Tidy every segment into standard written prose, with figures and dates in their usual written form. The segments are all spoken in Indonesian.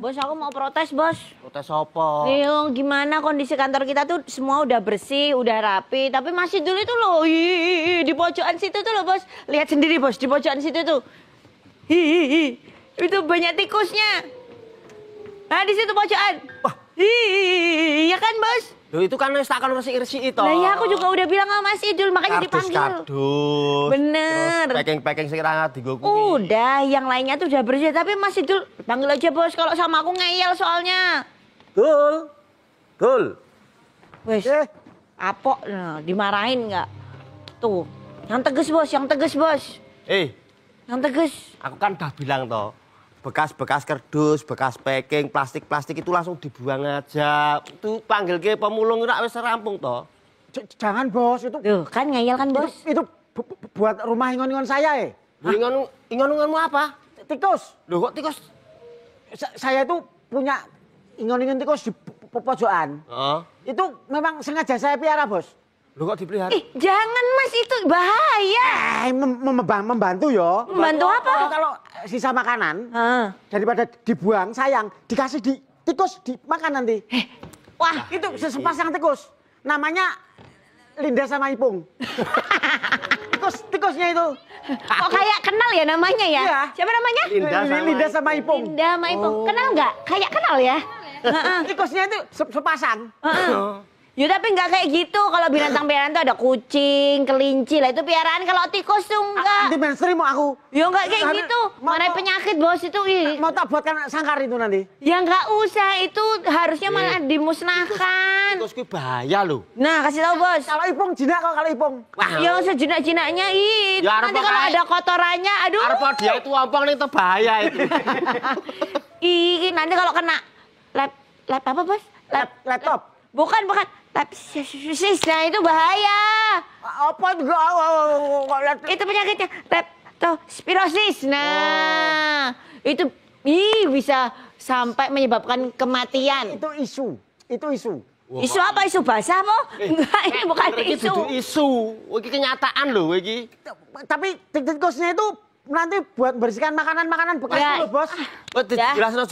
Bos, aku mau protes, Bos. Protes apa? Gimana kondisi kantor kita tuh semua udah bersih, udah rapi. Tapi masih dulu itu loh, di pojokan situ tuh loh, Bos. Lihat sendiri, Bos, di pojokan situ tuh. Itu banyak tikusnya. Nah, di situ pojokan. Wah. Iya kan, Bos? Loh itu kan takkan resik-resik itu. Nah ya aku juga udah bilang sama Mas Idul, makanya dipanggil. Kardus. Bener. Terus packing-packing sekarang digoku. Udah, yang lainnya tuh udah bersih. Tapi Mas Idul panggil aja, Bos. Kalau sama aku ngeyel soalnya. Dul. Wes, apok, nah, dimarahin nggak? Tuh, yang tegas, Bos, yang tegas, Bos. Yang tegas. Aku kan udah bilang toh. Bekas-bekas kardus, bekas packing, plastik-plastik itu langsung dibuang aja. Itu panggil ke pemulung ora wis rampung toh. Jangan, Bos, itu. Tuh, kan ngeyel kan, Bos? Itu buat rumah ingon-ingon saya, Ingon-ingonmu apa? Tikus. Loh kok tikus? Saya itu punya ingon-ingon tikus di pojokan. Itu memang sengaja saya piara, Bos. Loh kok dipelihara? Jangan, Mas, itu bahaya. Membantu ya. Membantu apa? Kalau sisa makanan, daripada dibuang, sayang, dikasih di tikus, dimakan nanti. Wah, itu sepasang tikus. Namanya Linda sama Ipung. Tikusnya itu. Kok kayak kenal ya namanya ya? Iya. Siapa namanya? Linda sama Ipung. Linda sama Ipung. Kenal nggak? Kayak kenal ya? Tikusnya itu sepasang. Ya tapi nggak kayak gitu. Kalau binatang-binatang tuh ada kucing, kelinci lah itu piaraan. Kalau tikus tuh enggak. Anti mainstream mau aku. Ya nggak kayak gitu. Mana penyakit, Bos, itu. Mau tak buatkan sangkar itu nanti? Ya nggak usah. Itu harusnya malah dimusnahkan. Tikus itu bahaya loh. Nah, kasih tahu, Bos. Kalau Ipung jinak kok, kalau Ipung. Wah. Ya sejinak-jinaknya Ya, nanti kalau ada kotorannya, aduh. Arep dia itu ompong nih itu bahaya itu. Nanti kalau kena lab apa, Bos? Laptop. Bukan. Nah itu bahaya. Apa itu? Itu penyakitnya leptospirosis. Nah, itu bisa sampai menyebabkan kematian. Itu isu. Isu apa? Isu basah mo? Enggak, ini bukan isu. Itu isu. Ini kenyataan loh ini. Tapi tikusnya itu nanti buat bersihkan makanan bekas Ya. dulu, Bos. Jelasin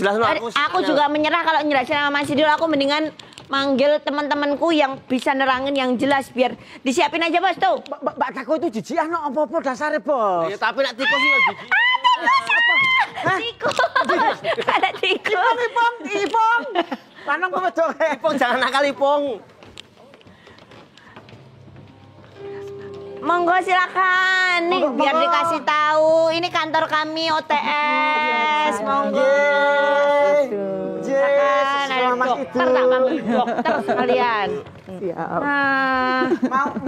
Aku juga menyerah kalau nyerahin sama Mas Idul. Aku mendingan manggil teman-temanku yang bisa nerangin yang jelas biar disiapin aja, Bos, tuh. Mbak Tako itu jijikan no apa-apa dasarnya, Bos. Ya, tapi nak tikus ya jijik. Tikus. Ada tikus. Ipong. Lanang apa wedok? Ipong jangan nakal Ipong. Monggo silakan. Nih biar monggo. dikasih tahu. Ini kantor kami OTS. Monggo. Silakan. Ada dokter tak panggil dokter sekalian. Siap. Nah,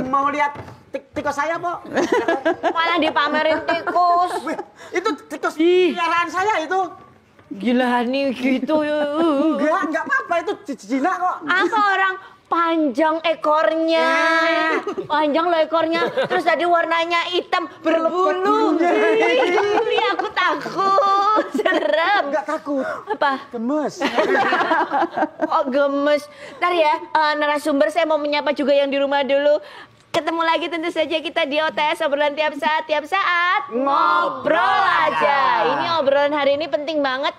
Mau lihat tikus saya, Po? malah dipamerin tikus. Itu tikus peliharaan saya itu. Gila nih gitu. Enggak apa-apa, itu jinak kok. Apa orang panjang ekornya, panjang loh ekornya, terus tadi warnanya hitam berbulu. Ih, aku takut, serem. Enggak takut. Apa? Gemes. Oh gemes. Ntar ya, narasumber saya mau menyapa juga yang di rumah dulu. Ketemu lagi tentu saja kita di OTS obrolan tiap saat ngobrol aja. Ini obrolan hari ini penting banget,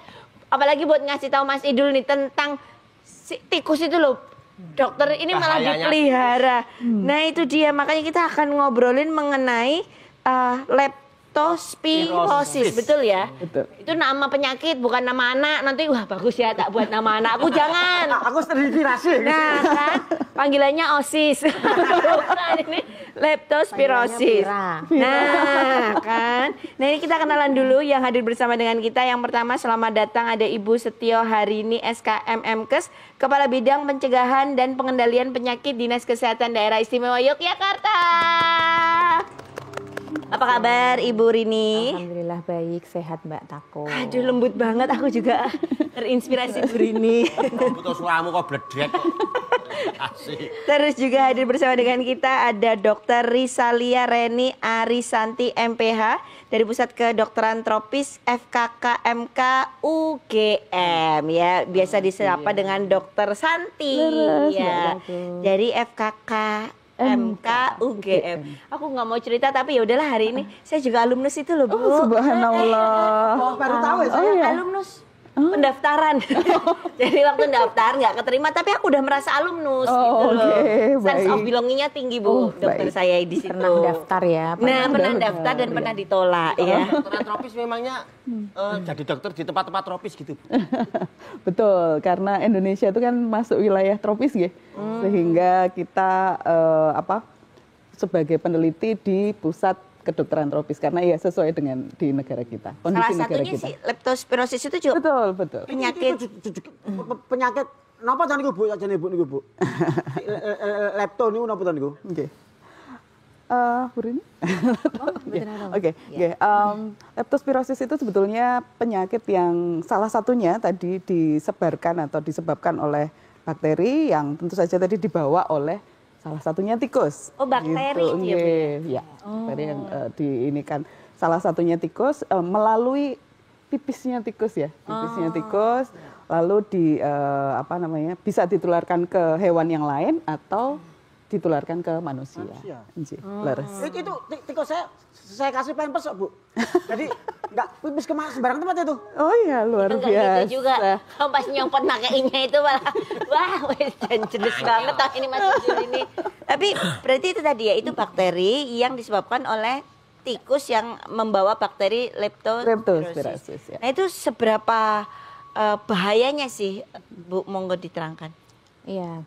apalagi buat ngasih tahu Mas Idul nih tentang si tikus itu loh. Dokter ini malah dipelihara. Nah itu dia, makanya kita akan ngobrolin mengenai leptospirosis, betul ya? Betul. Itu nama penyakit, bukan nama anak. Nanti wah bagus ya tak buat nama anakku, jangan. Aku terinspirasi. Nah kan, panggilannya OSIS. Bukan, ini leptospirosis. Nah kan, nah ini kita kenalan dulu yang hadir bersama dengan kita. Yang pertama selamat datang ada Ibu Setio Harini SKM Mkes, Kepala Bidang Pencegahan dan Pengendalian Penyakit Dinas Kesehatan Daerah Istimewa Yogyakarta. Apa kabar Ibu Rini? Alhamdulillah baik, sehat Mbak Tako. Aduh lembut banget, aku juga terinspirasi Bu Rini. Betul suaramu kok bledek kok. Terus juga hadir bersama dengan kita ada Dr. Risalia Reni Arisanti MPH dari Pusat Kedokteran Tropis FKKMK UGM ya, biasa disapa dengan Dokter Santi ya. Dari FKKMK UGM. Aku nggak mau cerita tapi ya udahlah, hari ini saya juga alumnus itu loh, Bu. Subhanallah. Oh, baru tahu ya saya. Alumnus pendaftaran. Jadi waktu daftar nggak keterima, tapi aku udah merasa alumnus gitu loh. Sense of belongingnya tinggi, Bu. Dokter saya di situ. Pernah daftar ya? Pernah daftar dan pernah ditolak ya. Kedokteran tropis memangnya jadi dokter di tempat-tempat tropis gitu. Betul, karena Indonesia itu kan masuk wilayah tropis ya. Sehingga kita sebagai peneliti di pusat kedokteran tropis karena ya sesuai dengan di negara kita, kondisi Salah negara satunya kita. si leptospirosis itu juga Betul. penyakit. Penyakit napa to niku Bu? Sajane Bu niku Bu. Lepto niku napa to niku? Oke. Burini? Oke. Leptospirosis itu sebetulnya penyakit yang salah satunya tadi disebarkan atau disebabkan oleh bakteri yang tentu saja tadi dibawa oleh salah satunya tikus. Oh, bakteri itu ya, Bu, ya. Bakteri yang diinikan. Salah satunya tikus melalui pipisnya tikus ya. Pipisnya tikus lalu bisa ditularkan ke hewan yang lain atau ditularkan ke manusia. Leres. Itu tikus saya kasih pampers kok, Bu. Jadi enggak pipis ke sembarang tempat itu. Oh iya, luar Enggak biasa. gitu juga. Pas nyopot makainya itu malah wah, jenis banget toh ini Mas Jul ini. Tapi berarti itu tadi ya, itu bakteri yang disebabkan oleh tikus yang membawa bakteri leptospirosis. Ya. Nah, itu seberapa bahayanya sih, Bu? Monggo diterangkan. Iya,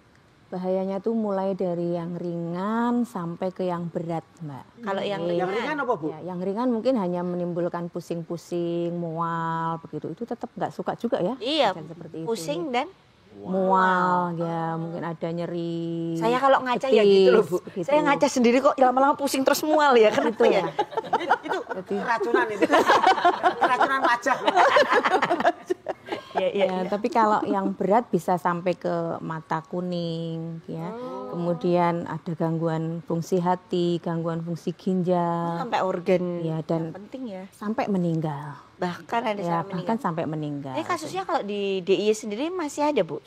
bahayanya tuh mulai dari yang ringan sampai ke yang berat, Mbak. Kalau yang Yang ringan apa, Bu? Ya, yang ringan mungkin hanya menimbulkan pusing-pusing, mual, begitu. Itu tetap nggak suka juga ya. Iya, kejadian seperti itu. pusing dan Mual, ya mungkin ada nyeri. saya kalau ngaca ya gitu loh, Bu. begitu. Saya ngaca sendiri kok lama-lama pusing terus mual ya. Kenapa Itu ya? Itu keracunan itu. Keracunan wajah. Ya, tapi kalau yang berat bisa sampai ke mata kuning, ya. Kemudian ada gangguan fungsi hati, gangguan fungsi ginjal, Sampai organ ya, dan penting ya. sampai meninggal. Bahkan ada Ya, sampai bahkan meninggal. sampai meninggal. Ini kasusnya kalau di DIY sendiri masih ada, Bu?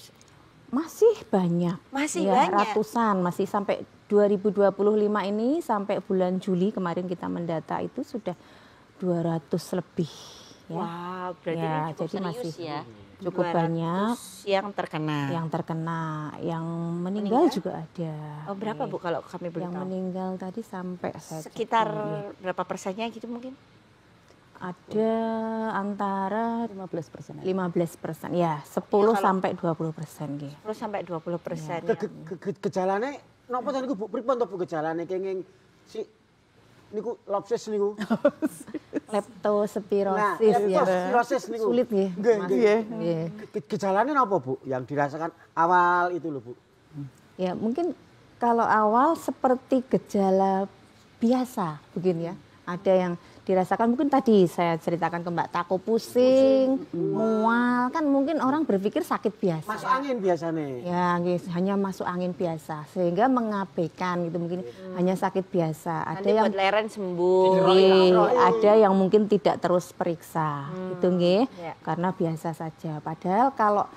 Masih banyak. Masih Ya, banyak. ratusan, masih sampai 2025 ini sampai bulan Juli kemarin kita mendata itu sudah 200 lebih. Ya. Wow, berarti Ya, ini cukup jadi serius masih ya. cukup 200 banyak yang terkena. yang meninggal juga ada. Oh, berapa, Bu, kalau kami boleh Yang tahu? meninggal tadi sampai saya cek Sekitar dulu ya. berapa persennya gitu mungkin? Ada antara 15%. 15%, ya 10 kalau- sampai 20% gitu. 10 sampai 20%. Gejalane napa to niku Bu? Pripun to Bu gejalane kenging si niku lopsis niku. Leptospirosis ya. leptospirosis niku. Sulit ya. Nggih, Mas. nggih. Iya. Gejalane napa Bu? Yang dirasakan awal itu loh, Bu. Ya mungkin kalau awal seperti gejala biasa begini ya. Ada yang dirasakan mungkin tadi saya ceritakan ke Mbak Tako, pusing, mual, kan mungkin orang berpikir sakit biasa. Masuk angin biasanya. Ya, hanya masuk angin biasa sehingga mengabaikan gitu mungkin hanya sakit biasa. Ada Nanti yang buat leren sembuh. ada yang mungkin tidak terus periksa gitu nggih, Ya. karena biasa saja. Padahal kalau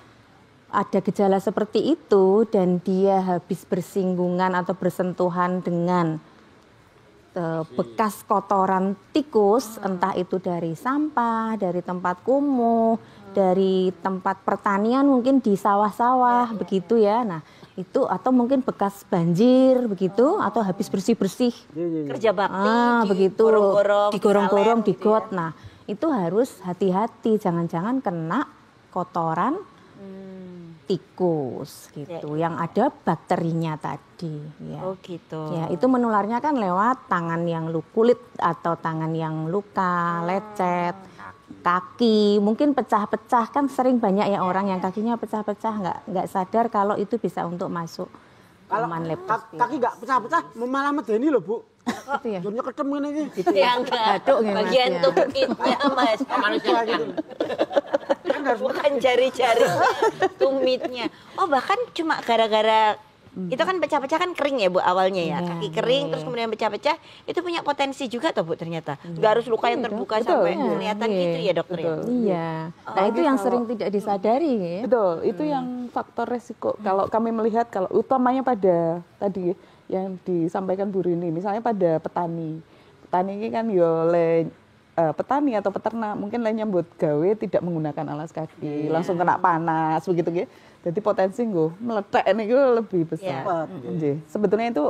ada gejala seperti itu dan dia habis bersinggungan atau bersentuhan dengan bekas kotoran tikus, entah itu dari sampah, dari tempat kumuh, dari tempat pertanian mungkin di sawah-sawah begitu ya. Nah, itu atau mungkin bekas banjir begitu atau habis bersih-bersih. Kerja bakti, Begitu digorong-gorong, digorong-gorong, salem gitu digot. ya. Nah, itu harus hati-hati, jangan-jangan kena kotoran tikus gitu, yang ada bakterinya tadi. Ya. Oh gitu. Ya, itu menularnya kan lewat tangan yang kulit atau tangan yang luka, lecet, kaki, mungkin pecah-pecah, kan sering banyak ya orang yang kakinya pecah-pecah nggak sadar kalau itu bisa untuk masuk Kalau kuman leptospirosis. kaki nggak pecah-pecah, malah medeni loh Bu. Itu ya. Jadinya ketem ngene iki. Ya enggak. Batuk nggih, Mas, Bagian ya. tumitnya, Mas. Manusia gitu. Kan harus Bukan jari-jari tumitnya. Oh, bahkan cuma gara-gara Itu kan pecah-pecah kan kering ya Bu awalnya ya. Iya, Kaki kering terus kemudian pecah-pecah itu punya potensi juga toh Bu ternyata. Nggak harus luka yang terbuka sampai kelihatan gitu ya dokter ya. Iya. Nah, itu yang sering tidak disadari ya. Betul, itu yang faktor resiko. Kalau kami melihat, kalau utamanya pada tadi yang disampaikan Bu Rini, misalnya pada petani. Petani ini kan petani atau peternak mungkin lainnya buat gawe tidak menggunakan alas kaki, langsung kena panas begitu. Jadi potensi meledak ini lebih besar. Sebetulnya itu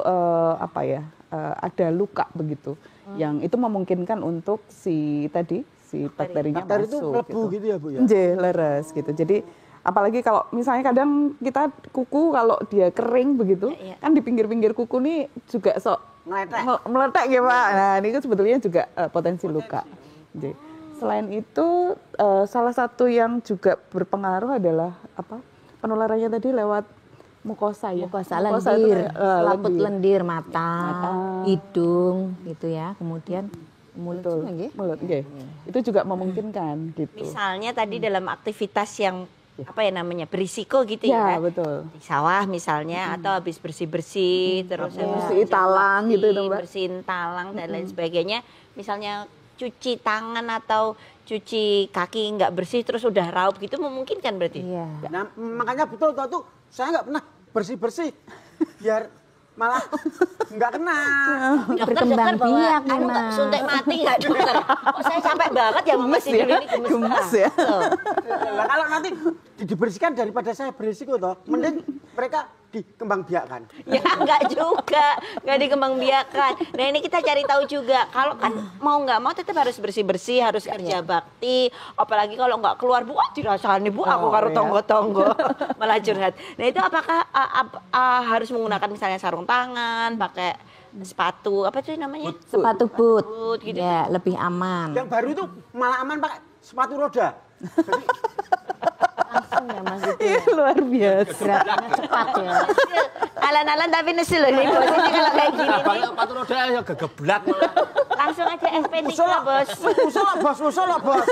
ada luka begitu, yang itu memungkinkan untuk si bakterinya Bakteri itu masuk. melebu gitu ya Bu ya? Leres gitu. Jadi apalagi kalau misalnya kadang kita kuku kalau dia kering begitu, kan di pinggir-pinggir kuku nih juga meletak ya Pak. Nah ini kan sebetulnya juga potensi luka. Jadi, selain itu salah satu yang juga berpengaruh adalah penularannya tadi lewat mukosa ya. Mukosa lendir, selaput lendir mata, hidung gitu ya. Kemudian mulut juga nggih? Mulut, nggih. Itu juga memungkinkan gitu. Misalnya tadi dalam aktivitas yang berisiko gitu ya. Ya, betul. Di sawah misalnya atau habis bersih-bersih terus bersihin talang gitu itu, Mbak. Bersihin talang dan lain sebagainya. Misalnya cuci tangan atau cuci kaki nggak bersih terus udah raup gitu memungkinkan berarti. Iya. Nah, makanya betul tuh saya nggak pernah bersih-bersih biar malah nggak kena. Berkembang biak memang. Suntik mati nggak dokter? Kok saya capek banget ya Mas ini Gemes ya. Nah, kalau nanti dibersihkan daripada saya berisiko toh, mending mereka dikembangbiakkan. Ya enggak juga, enggak dikembangbiakan. Nah ini kita cari tahu juga, kalau kan mau nggak mau tetap harus bersih-bersih, harus kerja bakti. Apalagi kalau nggak keluar Bu, dirasani Bu, aku karo tonggo-tonggo malah curhat. Nah itu apakah harus menggunakan misalnya sarung tangan, pakai sepatu, apa itu namanya? Sepatu boot. Boot gitu. Ya, lebih aman. Yang baru itu malah aman pakai sepatu roda. Langsung ya Mas itu. Iya, luar biasa. Geraknya cepat ya. Alan-alan tapi nesil loh nih bos, ini kalau kayak gini nih. Balik sepatu roda ya gegeblat malah. Langsung aja SP3 lah bos. Usul lah bos.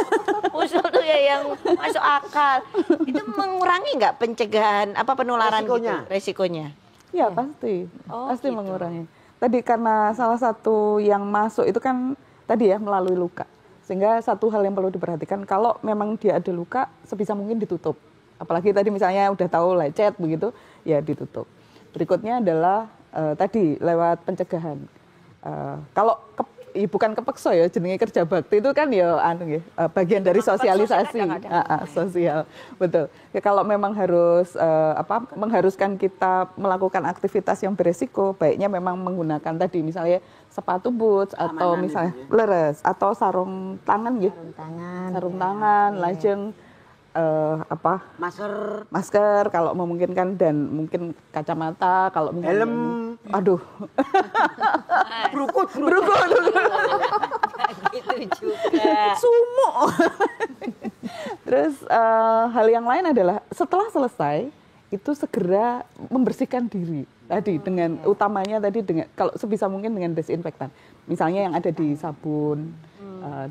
Usul tuh ya yang masuk akal. Itu mengurangi nggak pencegahan penularan Resikonya. gitu, resikonya? Ya pasti, Oh, pasti gitu. mengurangi. Tadi karena salah satu yang masuk itu kan tadi ya melalui luka. Sehingga satu hal yang perlu diperhatikan, kalau memang dia ada luka, sebisa mungkin ditutup. Apalagi tadi misalnya udah tahu lecet begitu, ya ditutup. Berikutnya adalah tadi lewat pencegahan. Kalau bukan kepeksa ya, jenenge kerja bakti itu kan ya bagian dari sosialisasi sosial, betul. Ya, kalau memang harus mengharuskan kita melakukan aktivitas yang beresiko, baiknya memang menggunakan tadi misalnya sepatu boots atau misalnya leres atau sarung tangan gitu. Sarung tangan, lajeng masker kalau memungkinkan dan mungkin kacamata kalau misalnya Helm. Aduh. Berukut. Gitu juga. Sumo. Terus hal yang lain adalah setelah selesai itu segera membersihkan diri tadi dengan utamanya tadi dengan kalau sebisa mungkin dengan desinfektan. Misalnya yang ada di sabun,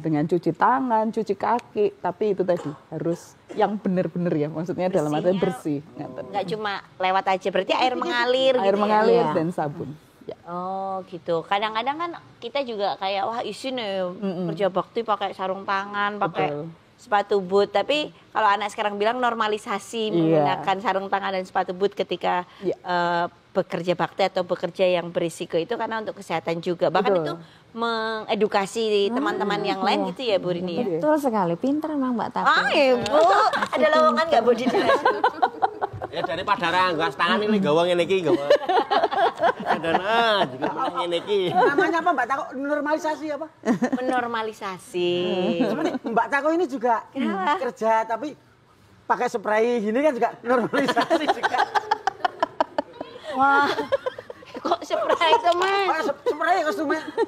dengan cuci tangan, cuci kaki, tapi itu tadi harus yang benar-benar ya, maksudnya dalam artian bersih. Nggak cuma lewat aja, berarti air mengalir. Air gitu mengalir ya? dan sabun. Ya. Oh gitu. Kadang-kadang kan kita juga kayak wah isin ya kerja bakti pakai sarung tangan, pakai Betul. sepatu boot. Tapi kalau anak sekarang bilang normalisasi menggunakan sarung tangan dan sepatu boot ketika bekerja bakti atau bekerja yang berisiko itu karena untuk kesehatan juga. Bahkan Betul. itu mengedukasi teman-teman yang lain gitu ya Bu Rini ya. Betul sekali, pinter memang Mbak Tapi. Ah Ibu, ada lowongan nggak Bu di dalam? Ya daripada ranggas tangan ini gawang ini iki gawa. Adana juga ngene iki. Namanya apa Mbak Tako? Normalisasi apa? Menormalisasi. Seperti Mbak Tako ini juga kerja tapi pakai spray gini kan juga normalisasi juga. Wah, kok spray itu Mas? Spray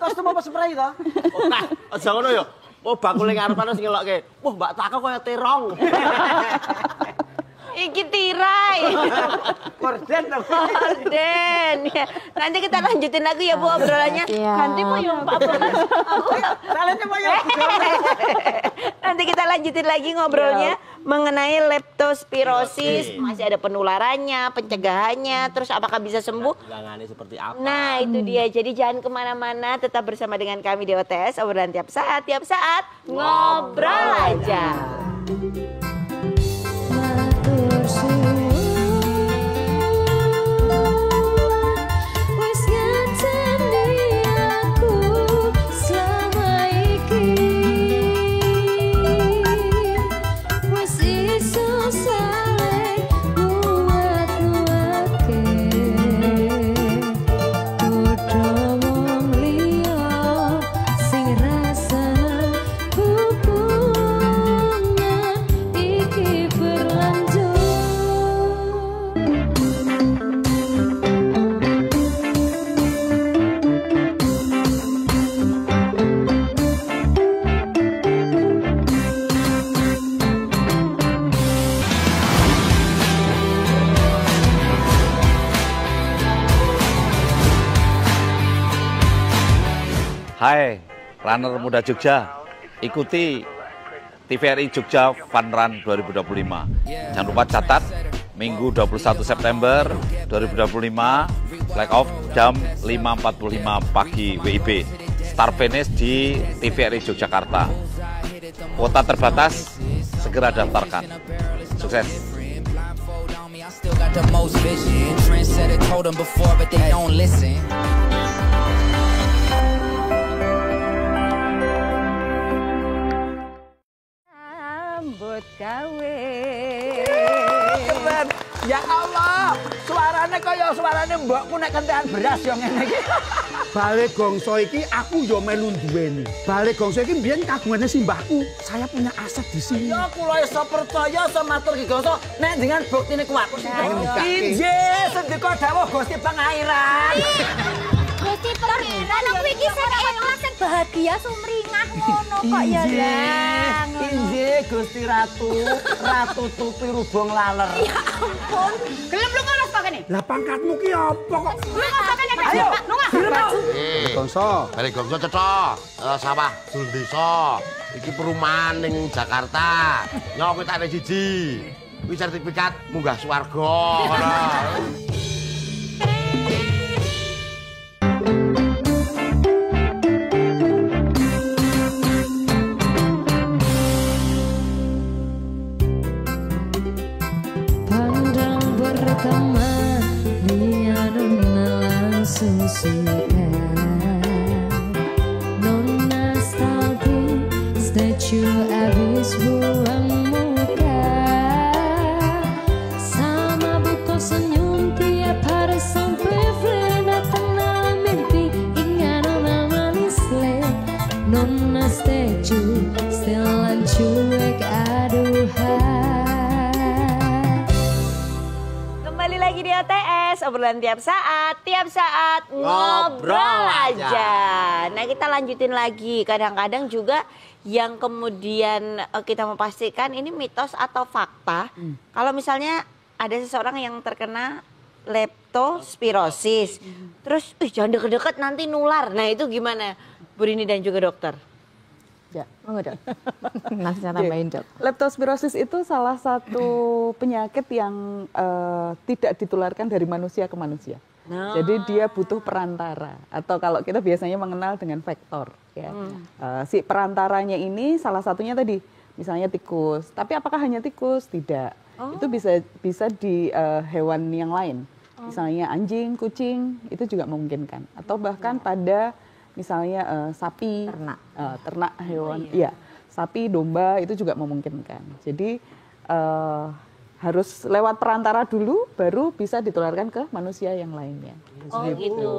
kostum apa spray toh? Oh, nah, aja ngono ya. Oh, bakule ngarepan sing ngelokke. Wah, Mbak Tako kaya terong. Iki tirai. Korden dong. Orden. Ya. Nanti kita lanjutin lagi ya Bu obrolannya. Siap. Nanti mau yang Pak Salahnya Pak ya. Nanti kita lanjutin lagi ngobrolnya mengenai leptospirosis, masih ada penularannya, pencegahannya, terus apakah bisa sembuh? Bilangannya seperti apa? Nah itu dia, jadi jangan kemana-mana, tetap bersama dengan kami di OTS, obrolan tiap saat ngobrol aja. Hai, runner muda Jogja, ikuti TVRI Jogja Fun Run 2025. Jangan lupa catat, Minggu 21 September 2025, flag off jam 5.45 pagi WIB. Start finish di TVRI Yogyakarta. Kuota terbatas, segera daftarkan. Sukses! Keren. Ya Allah, suaranya kaya suaranya mbokku nek kentekan beras yo ngene iki. Bale gongso iki aku yo melu duweni. Bale gongso iki mbiyen kagungane simbahku. Saya punya aset di sini. Ya kula iso percaya iso matur ki Gongso nek dengan buktine kuat. Injih, sedeka dawuh Gusti Pangairan. Gusti Pangeran aku iki sing ikhlas sing bahagia sumringah ngono kok ya Lang. Injih Gusti Ratu, Ratu Tupi Rubung Laler. Ya ampun. Gelem lu ngono kok kene. Lah pangkatmu ki apa kok? Lu kok kene Ayo, Bale gongso. Bale gongso cetok, sawah Dul Desa. Iki perumahan ning Jakarta. Nyok kowe tak ada siji. Kuwi sertifikat munggah swarga ngono. Pandang pertama dia langsung suka. Non nostalgia statue abis buang muka. Sama buku senyum tiap hari sampai datang dalam mimpi. Ingat nona manis le. Nona statue setelan cuek aduhai. Kembali lagi di OTS, obrolan tiap saat ngobrol aja. Nah kita lanjutin lagi, kadang-kadang juga yang kemudian kita memastikan ini mitos atau fakta. Kalau misalnya ada seseorang yang terkena leptospirosis, terus jangan deket-deket nanti nular. Nah itu gimana Bu Rini dan juga dokter? Ya, monggo Dok. Nanti saya tambahin Dok. Leptospirosis itu salah satu penyakit yang tidak ditularkan dari manusia ke manusia. Jadi dia butuh perantara atau kalau kita biasanya mengenal dengan vektor. Ya. Si perantaranya ini salah satunya tadi misalnya tikus. Tapi apakah hanya tikus? Tidak. Itu bisa di hewan yang lain. Misalnya anjing, kucing itu juga memungkinkan. Atau bahkan pada misalnya sapi, ternak hewan, iya, sapi, domba itu juga memungkinkan. Jadi harus lewat perantara dulu, baru bisa ditularkan ke manusia yang lainnya. Oh gitu.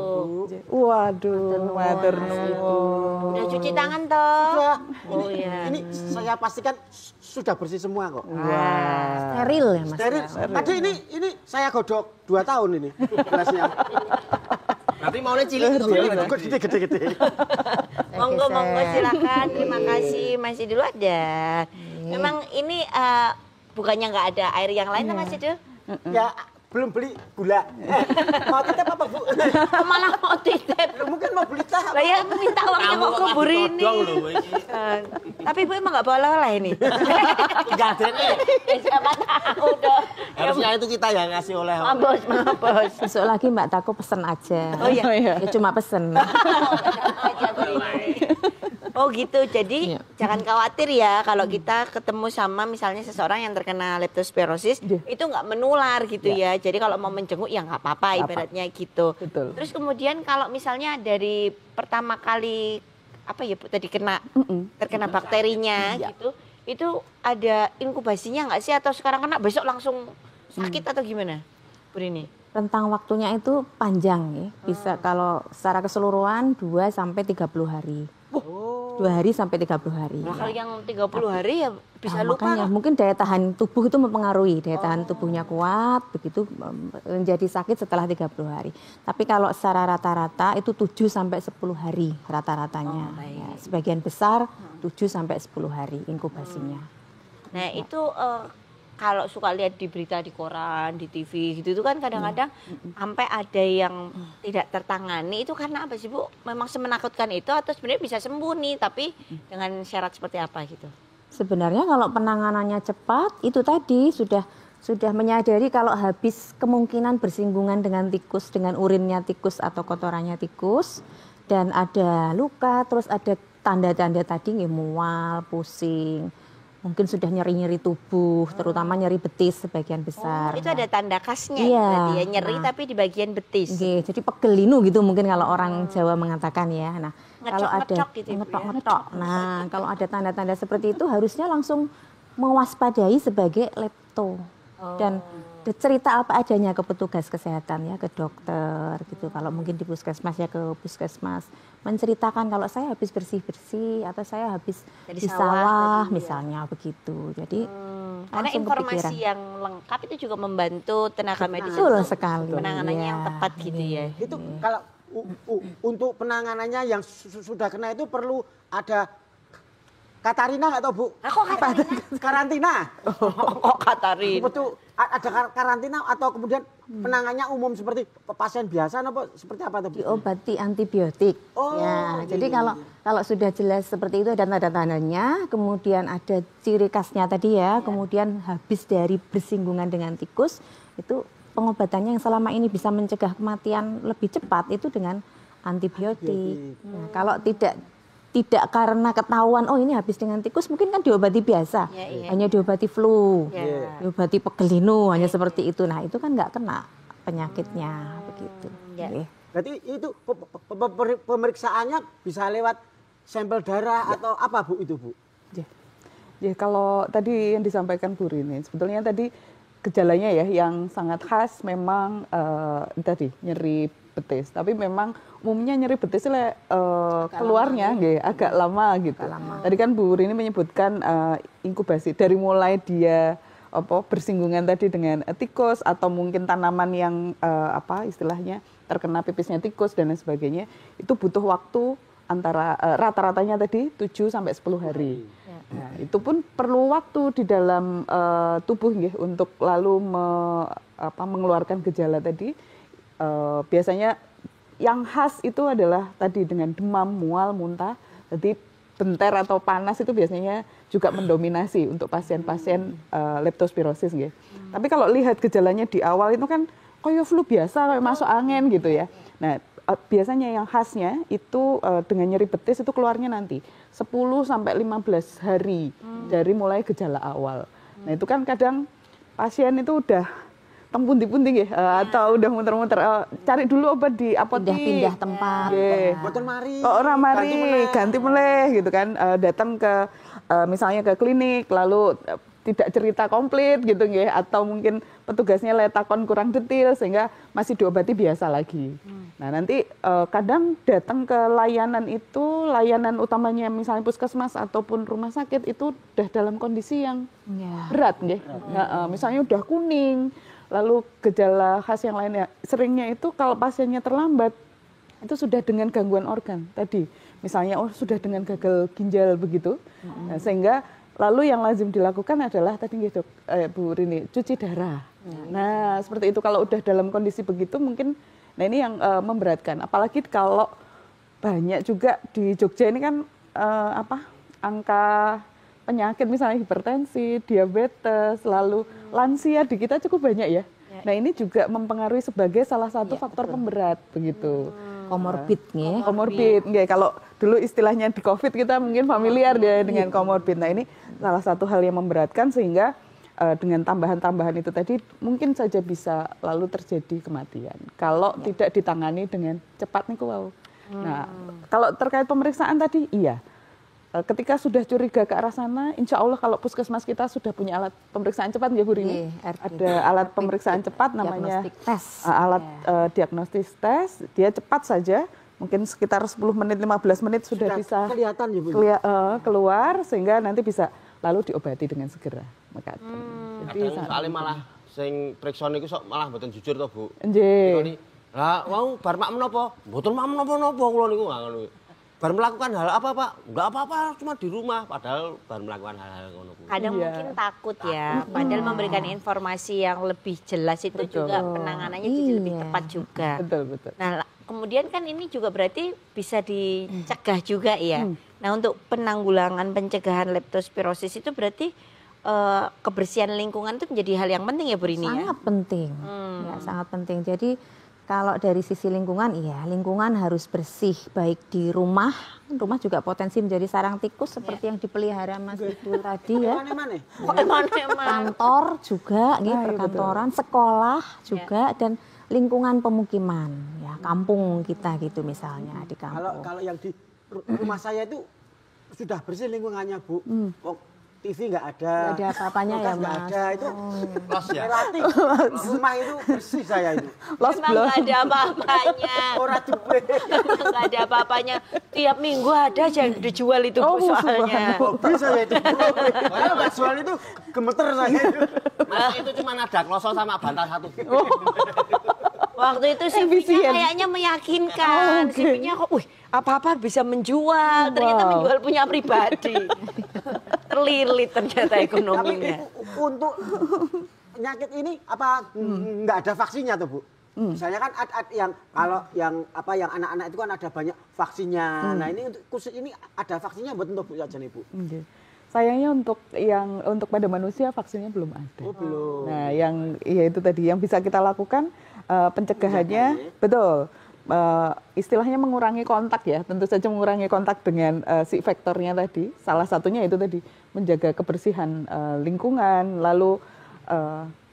Waduh, matur nuwun. Udah cuci tangan toh? Sudah. Oh iya. Ini saya pastikan sudah bersih semua kok. Steril ya Mas. Steril. Tadi ini saya godok 2 tahun ini gelasnya. Nanti maunya cilik kok Gede-gede. Monggo silakan. Terima kasih, masih dulu aja. Memang ini bukannya nggak ada air yang lain Mas Sidul? Ya belum beli gula. Mau titip apa Bu? Malah mau titip. Mungkin mau beli teh. Lah ya minta uangnya kok ke Bu Rini. Tapi Ibu emang nggak boleh lah ini. Enggak ada nih. Siapa tahu dong. Harusnya itu kita yang ngasih oleh. Mampus. Besok lagi Mbak Tako pesen aja. Oh iya. Ya cuma pesen. Oh gitu, jadi Iya. jangan khawatir ya kalau kita ketemu sama misalnya seseorang yang terkena leptospirosis itu nggak menular gitu ya. Jadi kalau mau menjenguk ya nggak apa-apa ibaratnya gitu. Betul. Terus kemudian kalau misalnya dari pertama kali apa ya Bu tadi terkena bakterinya gitu, itu ada inkubasinya nggak sih atau sekarang kena besok langsung sakit atau gimana Bu Rini? Rentang waktunya itu panjang ya. Bisa kalau secara keseluruhan 2 sampai 30 hari. 2 hari sampai 30 hari. Nah, kalau yang 30 hari ya bisa lupa. Makanya mungkin daya tahan tubuh itu mempengaruhi. Daya tahan tubuhnya kuat, begitu menjadi sakit setelah 30 hari. Tapi kalau secara rata-rata itu 7 sampai 10 hari rata-ratanya. Ya, sebagian besar 7 sampai 10 hari inkubasinya. Nah itu kalau suka lihat di berita di koran, di TV gitu itu kan kadang-kadang sampai ada yang tidak tertangani itu karena apa sih Bu? Memang semenakutkan itu atau sebenarnya bisa sembuh nih tapi dengan syarat seperti apa gitu? Sebenarnya kalau penanganannya cepat itu tadi sudah menyadari kalau habis kemungkinan bersinggungan dengan tikus, dengan urinnya tikus atau kotorannya tikus dan ada luka, terus ada tanda-tanda tadi mual, pusing, mungkin sudah nyeri-nyeri tubuh, terutama nyeri betis sebagian besar. Itu ada tanda khasnya Iya. berarti ya, nyeri tapi di bagian betis. Jadi pegelinu gitu mungkin kalau orang Jawa mengatakan ya. Nah, kalau ada Ngecok-ngecok gitu, Ibu, ya? ngetok-ngetok. Nah, kalau ada tanda-tanda seperti itu harusnya langsung mewaspadai sebagai lepto. Dan cerita apa adanya ke petugas kesehatan ya, ke dokter gitu. Kalau mungkin di puskesmas ya ke puskesmas. Menceritakan kalau saya habis bersih-bersih atau saya habis Dari di sawah sawah tadi, ya. misalnya begitu. Jadi Karena langsung informasi kepikiran. yang lengkap itu juga membantu tenaga medis Betul untuk sekali. penanganannya yang Iya. tepat gitu ya. Itu kalau untuk penanganannya yang sudah kena itu perlu ada Katarina nggak tahu Bu? Kok Katarina? Karantina. Kok Katarina? Betul ada karantina atau kemudian penanganannya umum seperti pasien biasa apa seperti apa tuh Bu? Diobati antibiotik. Oh, Ya, iya, jadi iya, kalau sudah jelas seperti itu ada tanda-tandanya, kemudian ada ciri khasnya tadi ya, kemudian habis dari bersinggungan dengan tikus, itu pengobatannya yang selama ini bisa mencegah kematian lebih cepat itu dengan antibiotik. Nah, kalau tidak karena ketahuan oh ini habis dengan tikus mungkin kan diobati biasa, hanya diobati flu, diobati pegelinu, hanya seperti itu. Nah itu kan nggak kena penyakitnya begitu. Oke. Berarti itu pemeriksaannya bisa lewat sampel darah atau apa Bu itu Bu? Ya kalau tadi yang disampaikan Bu Rini, sebetulnya tadi gejalanya ya yang sangat khas memang tadi nyeri betis, tapi memang umumnya nyeri betis keluarnya agak lama gitu. Tadi kan Bu Rini menyebutkan inkubasi dari mulai dia bersinggungan tadi dengan tikus atau mungkin tanaman yang istilahnya terkena pipisnya tikus dan lain sebagainya, itu butuh waktu antara rata-ratanya tadi 7 sampai 10 hari. Nah, itu pun perlu waktu di dalam tubuh untuk lalu mengeluarkan gejala tadi. Biasanya yang khas itu adalah tadi dengan demam, mual, muntah. Jadi benter atau panas itu biasanya juga mendominasi untuk pasien-pasien leptospirosis. Tapi kalau lihat gejalanya di awal itu kan kayak flu biasa, kayak masuk angin gitu ya. Nah, biasanya yang khasnya itu dengan nyeri betis itu keluarnya nanti 10 sampai 15 hari dari mulai gejala awal. Nah, itu kan kadang pasien itu udah tempundi-pundi atau udah muter-muter cari dulu obat di apotek, Pindah tempat. Boten mari. Orang mari ganti meleh gitu kan, datang ke misalnya ke klinik lalu tidak cerita komplit gitu atau mungkin petugasnya letakon kurang detail sehingga masih diobati biasa lagi. Nah, nanti kadang datang ke layanan utamanya misalnya puskesmas ataupun rumah sakit itu udah dalam kondisi yang berat misalnya udah kuning. Lalu gejala khas yang lainnya, seringnya itu kalau pasiennya terlambat, itu sudah dengan gangguan organ tadi. Misalnya sudah dengan gagal ginjal begitu. Nah, sehingga lalu yang lazim dilakukan adalah tadi Bu Rini, cuci darah. Nah, seperti itu kalau udah dalam kondisi begitu mungkin, nah ini yang memberatkan. Apalagi kalau banyak juga di Jogja ini kan angka penyakit misalnya hipertensi, diabetes, lalu lansia di kita cukup banyak ya. Nah ini juga mempengaruhi sebagai salah satu faktor pemberat begitu. Komorbid nggih. Komorbid, nggih. Kalau dulu istilahnya di COVID kita mungkin familiar ya dengan komorbid. Nah ini salah satu hal yang memberatkan sehingga dengan tambahan-tambahan itu tadi mungkin saja bisa lalu terjadi kematian kalau tidak ditangani dengan cepat nih wow. Nah kalau terkait pemeriksaan tadi iya. Ketika sudah curiga ke arah sana, insya Allah kalau puskesmas kita sudah punya alat pemeriksaan cepat ya Bu Rini. Ada alat pemeriksaan cepat namanya alat diagnostis tes. Dia cepat saja, mungkin sekitar 10 menit, 15 menit sudah bisa kelihatan ya Bu. Keluar sehingga nanti bisa lalu diobati dengan segera. Jadi soalnya malah sing periksa niku sok malah mboten jujur to Bu. Nggih. Lah wau bar mak menapa? Mboten mak menapa-napa kula niku ngono. Baru melakukan hal apa Pak? Enggak apa-apa, cuma di rumah. Padahal baru melakukan hal-hal ngono. Kadang mungkin takut ya, padahal memberikan informasi yang lebih jelas itu juga penanganannya jadi lebih tepat juga. Betul. Nah kemudian kan ini juga berarti bisa dicegah juga ya. Nah untuk penanggulangan pencegahan leptospirosis itu berarti kebersihan lingkungan itu menjadi hal yang penting ya Bu Rini ya? Sangat penting, ya sangat penting. Jadi kalau dari sisi lingkungan, iya lingkungan harus bersih, baik di rumah juga potensi menjadi sarang tikus seperti yang dipelihara Mas Idul tadi ya. Kantor juga, perkantoran, sekolah juga, dan lingkungan pemukiman, ya kampung kita gitu misalnya di kampung. Kalau yang di rumah saya itu sudah bersih lingkungannya Bu. TV nggak ada. Nggak ada apa-apanya ya Mas. Nggak ada itu. Los ya. Relatif. Rumah itu bersih saya itu. Memang nggak ada apa-apanya. Orang cepet. Nggak ada apa-apanya. Tiap minggu ada aja yang dijual itu Bu soalnya. Bisa ya itu. Kalau nggak jual itu gemeter saya itu. Mas itu cuma ada kloso sama bantal satu. Waktu itu CV-nya kayaknya meyakinkan. CV-nya kok, wih apa-apa bisa menjual. Ternyata menjual punya pribadi. Terlilit ternyata ekonominya. Tapi untuk penyakit ini apa nggak ada vaksinnya tuh Bu? Misalnya kan yang kalau yang anak-anak itu kan ada banyak vaksinnya. Nah ini khusus ini ada vaksinnya buat untuk Bu saja nih Bu. Sayangnya untuk pada manusia vaksinnya belum ada. Oh, belum. Nah yang ya itu tadi yang bisa kita lakukan pencegahannya betul. Istilahnya mengurangi kontak ya, tentu saja mengurangi kontak dengan si vektornya tadi. Salah satunya itu tadi menjaga kebersihan lingkungan. Lalu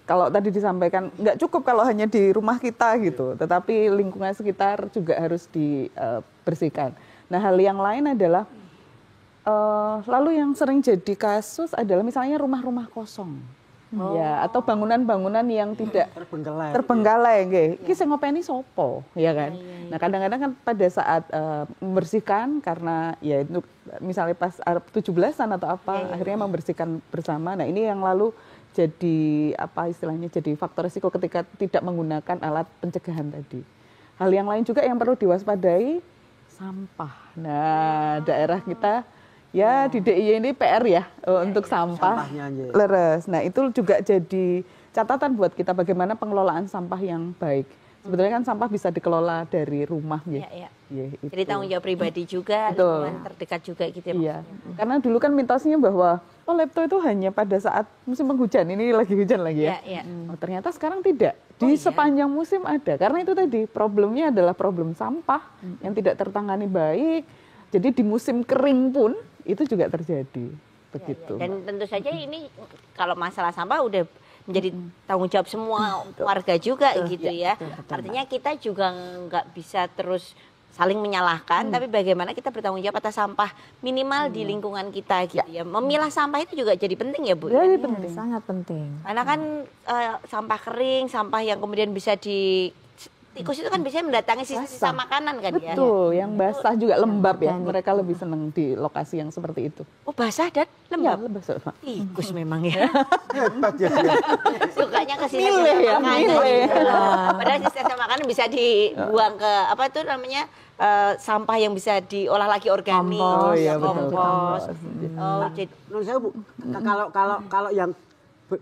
kalau tadi disampaikan nggak cukup kalau hanya di rumah kita gitu, tetapi lingkungan sekitar juga harus dibersihkan. Nah hal yang lain adalah lalu yang sering jadi kasus adalah misalnya rumah-rumah kosong. Ya, atau bangunan-bangunan yang tidak terbengkalai nggih. Iki sing ngopeni sapa, ya kan? Nah, kadang-kadang kan pada saat membersihkan karena ya itu misalnya pas 17-an atau apa, akhirnya membersihkan bersama. Nah, ini yang lalu jadi apa istilahnya jadi faktor risiko ketika tidak menggunakan alat pencegahan tadi. Hal yang lain juga yang perlu diwaspadai sampah. Nah, daerah kita ya di DIY ini PR ya untuk sampah leres. Nah itu juga jadi catatan buat kita bagaimana pengelolaan sampah yang baik. Sebetulnya kan sampah bisa dikelola dari rumah ya. Jadi tanggung jawab pribadi juga, lingkungan terdekat juga gitu ya. Iya. Karena dulu kan mitosnya bahwa lepto itu hanya pada saat musim penghujan, ini lagi hujan lagi ya. Oh, ternyata sekarang tidak. Di sepanjang musim ada. Karena itu tadi problemnya adalah problem sampah yang tidak tertangani baik. Jadi di musim kering pun itu juga terjadi begitu. Dan tentu saja ini kalau masalah sampah udah menjadi tanggung jawab semua warga juga gitu ya. Artinya kita juga nggak bisa terus saling menyalahkan, tapi bagaimana kita bertanggung jawab atas sampah minimal di lingkungan kita gitu ya. Memilah sampah itu juga jadi penting ya Bu? Jadi penting, sangat penting. Karena kan sampah kering, sampah yang kemudian bisa tikus itu kan biasanya mendatangi sisa makanan kan ya. Betul, yang basah juga lembab ya. Mereka lebih senang di lokasi yang seperti itu. Oh basah dan lembab? Ya, basah. Tikus memang ya. Hebat ya. Sukanya ke sisa makanan. Padahal sisa makanan bisa dibuang ke apa itu namanya sampah yang bisa diolah lagi organik. Oh iya betul. Menurut saya Bu, kalau yang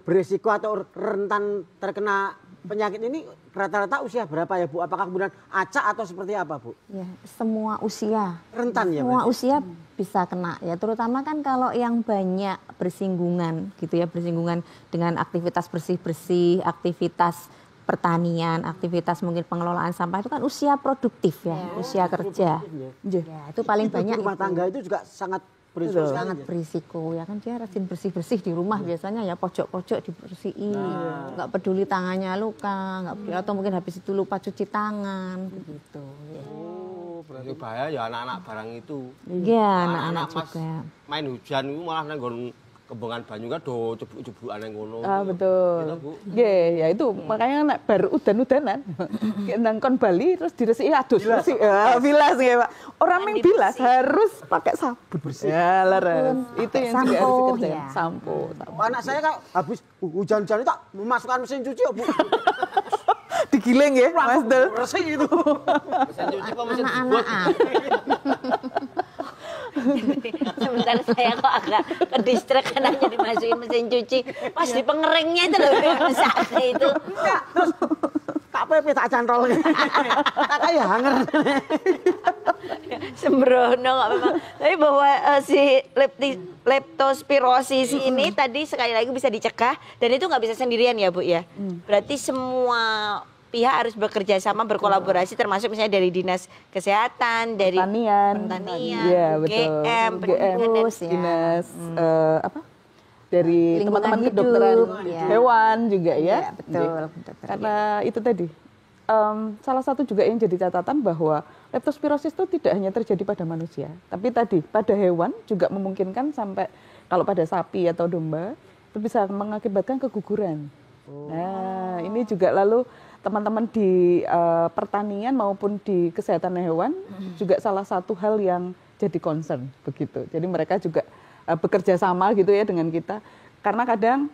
berisiko atau rentan terkena penyakit ini rata-rata usia berapa ya Bu? Apakah kemudian acak atau seperti apa Bu? Ya, semua usia. Rentan ya, Semua berarti? usia bisa kena ya, terutama kan kalau yang banyak bersinggungan gitu ya, bersinggungan dengan aktivitas bersih-bersih, aktivitas pertanian, aktivitas mungkin pengelolaan sampah itu kan usia produktif ya, usia kerja. Ya, itu paling banyak rumah itu. tangga itu juga sangat berisiko sekali Sangat ya? berisiko ya kan, dia rajin bersih-bersih di rumah biasanya ya, pojok-pojok dibersihin, nggak peduli tangannya luka, nggak peduli, atau mungkin habis itu lupa cuci tangan begitu. Ya. Oh, berarti bahaya ya anak-anak barang itu. Iya, anak-anak Mas juga. main hujan itu malah nenggon kembangan banyu kan do cebuk-cebukan yang ngono. Betul. Gitu, Bu. Nggih, ya itu makanya nek baru udan-udanan nang kon Bali terus diresiki adus bersih. Bilas ya, Pak. Orang yang bilas harus pakai sabun bersih. Ya, leres. Itu yang juga harus dikerjakan. ya. Sampo. Anak saya kan habis hujan-hujan itu tak memasukkan mesin cuci ya Bu. Digiling ya, Mas Del. Bersih itu. Mesin cuci apa mesin jebot? Sebentar saya kok agak ke-distract karena hanya dimasukin mesin cuci. Pas di pengeringnya itu loh, saat itu. Enggak, terus tak pepe tak cantol. Tak kayak hanger. Sembrono nggak memang. Tapi bahwa si leptospirosis ini tadi sekali lagi bisa dicegah dan itu nggak bisa sendirian ya Bu ya. Berarti semua pihak harus bekerja sama, berkolaborasi, termasuk misalnya dari dinas kesehatan, dari Pertanian. Iya, betul. GM, pendidikan dan dinas apa? Dari Lingkungan teman-teman hidup, kedokteran ya. hewan juga ya. Iya, betul. Karena itu tadi salah satu juga yang jadi catatan bahwa leptospirosis itu tidak hanya terjadi pada manusia, tapi tadi pada hewan juga memungkinkan sampai kalau pada sapi atau domba itu bisa mengakibatkan keguguran. Nah, ini juga lalu teman-teman di pertanian maupun di kesehatan hewan juga salah satu hal yang jadi concern begitu. Jadi mereka juga bekerja sama gitu ya dengan kita. Karena kadang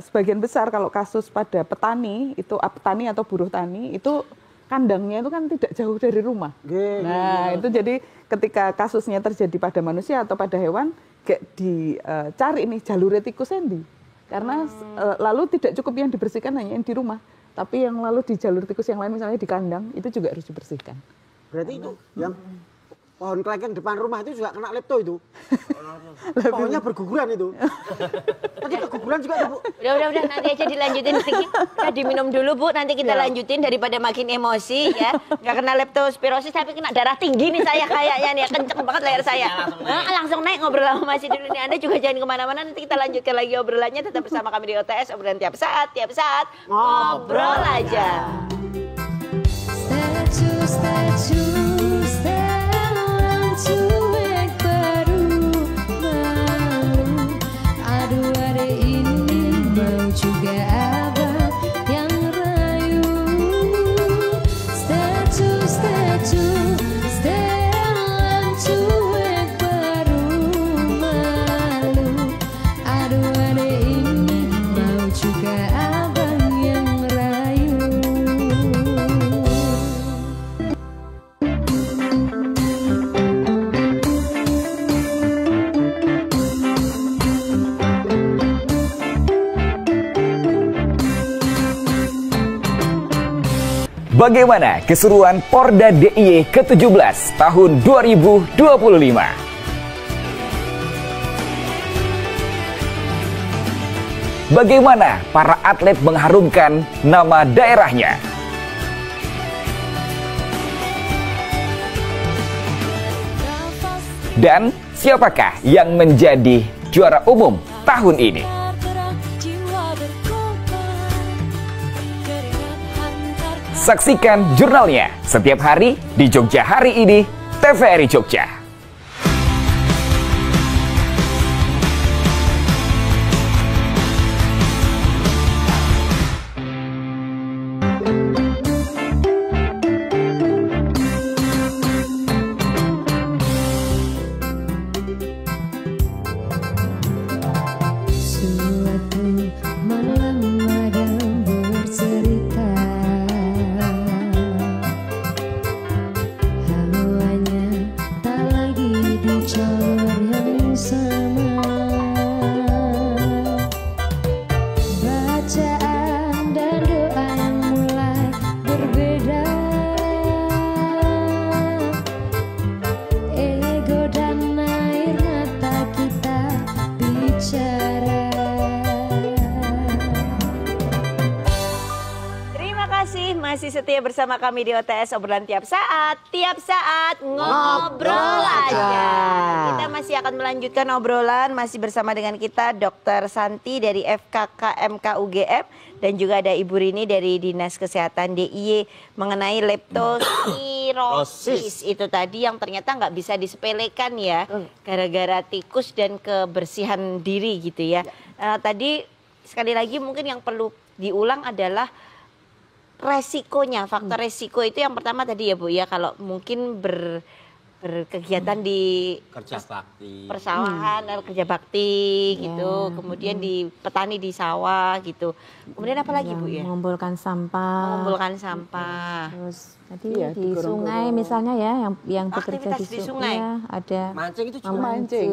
sebagian besar kalau kasus pada petani itu petani atau buruh tani itu kandangnya itu kan tidak jauh dari rumah. Nah, itu jadi ketika kasusnya terjadi pada manusia atau pada hewan dicari nih jalur tikus endi. Karena lalu tidak cukup yang dibersihkan hanya yang di rumah. Tapi yang lalu di jalur tikus yang lain misalnya di kandang itu juga harus dibersihkan. Berarti itu yang pohon kelengkeng depan rumah itu juga kena lepto itu. Pohonnya berguguran itu. Tadi keguguran juga tuh Bu. Udah, nanti aja dilanjutin sedikit. Kita diminum dulu Bu, nanti kita lanjutin daripada makin emosi ya. Nggak kena leptospirosis tapi kena darah tinggi nih saya kayaknya nih, kenceng banget layar saya. Langsung naik ngobrol sama masih dulu nih. Anda juga jangan kemana-mana, nanti kita lanjutkan lagi obrolannya. Tetap bersama kami di OTS, obrolan tiap saat ngobrol aja. Cuek baru malu, aduh ada ini mau juga abang yang rayu. Statue, setelan cuek baru malu, aduh ada ini mau juga abang yang rayu. Bagaimana keseruan Porda DIY ke-17 tahun 2025? Bagaimana para atlet mengharumkan nama daerahnya? Dan siapakah yang menjadi juara umum tahun ini? Saksikan jurnalnya setiap hari di Jogja Hari Ini, TVRI Jogja. Suatu malam malam bercerita, hawanya tak kasih masih setia bersama kami di OTS obrolan tiap saat ngobrol aja. Kita masih akan melanjutkan obrolan masih bersama dengan kita Dr. Santi dari FKK MK UGM dan juga ada Ibu Rini dari Dinas Kesehatan DIY mengenai leptospirosis itu tadi yang ternyata nggak bisa disepelekan ya gara-gara tikus dan kebersihan diri gitu ya. Tadi sekali lagi mungkin yang perlu diulang adalah resikonya, faktor resiko itu yang pertama tadi ya Bu ya, kalau mungkin berkegiatan di Kerja bakti. persawahan, kerja bakti gitu, kemudian di petani di sawah gitu. Kemudian apa lagi Bu ya? Mengumpulkan sampah. Mengumpulkan sampah. Terus tadi Iya, di di sungai misalnya ya, yang bekerja Aktivitas di di sungai sungai. ada Mancing itu juga Mancing.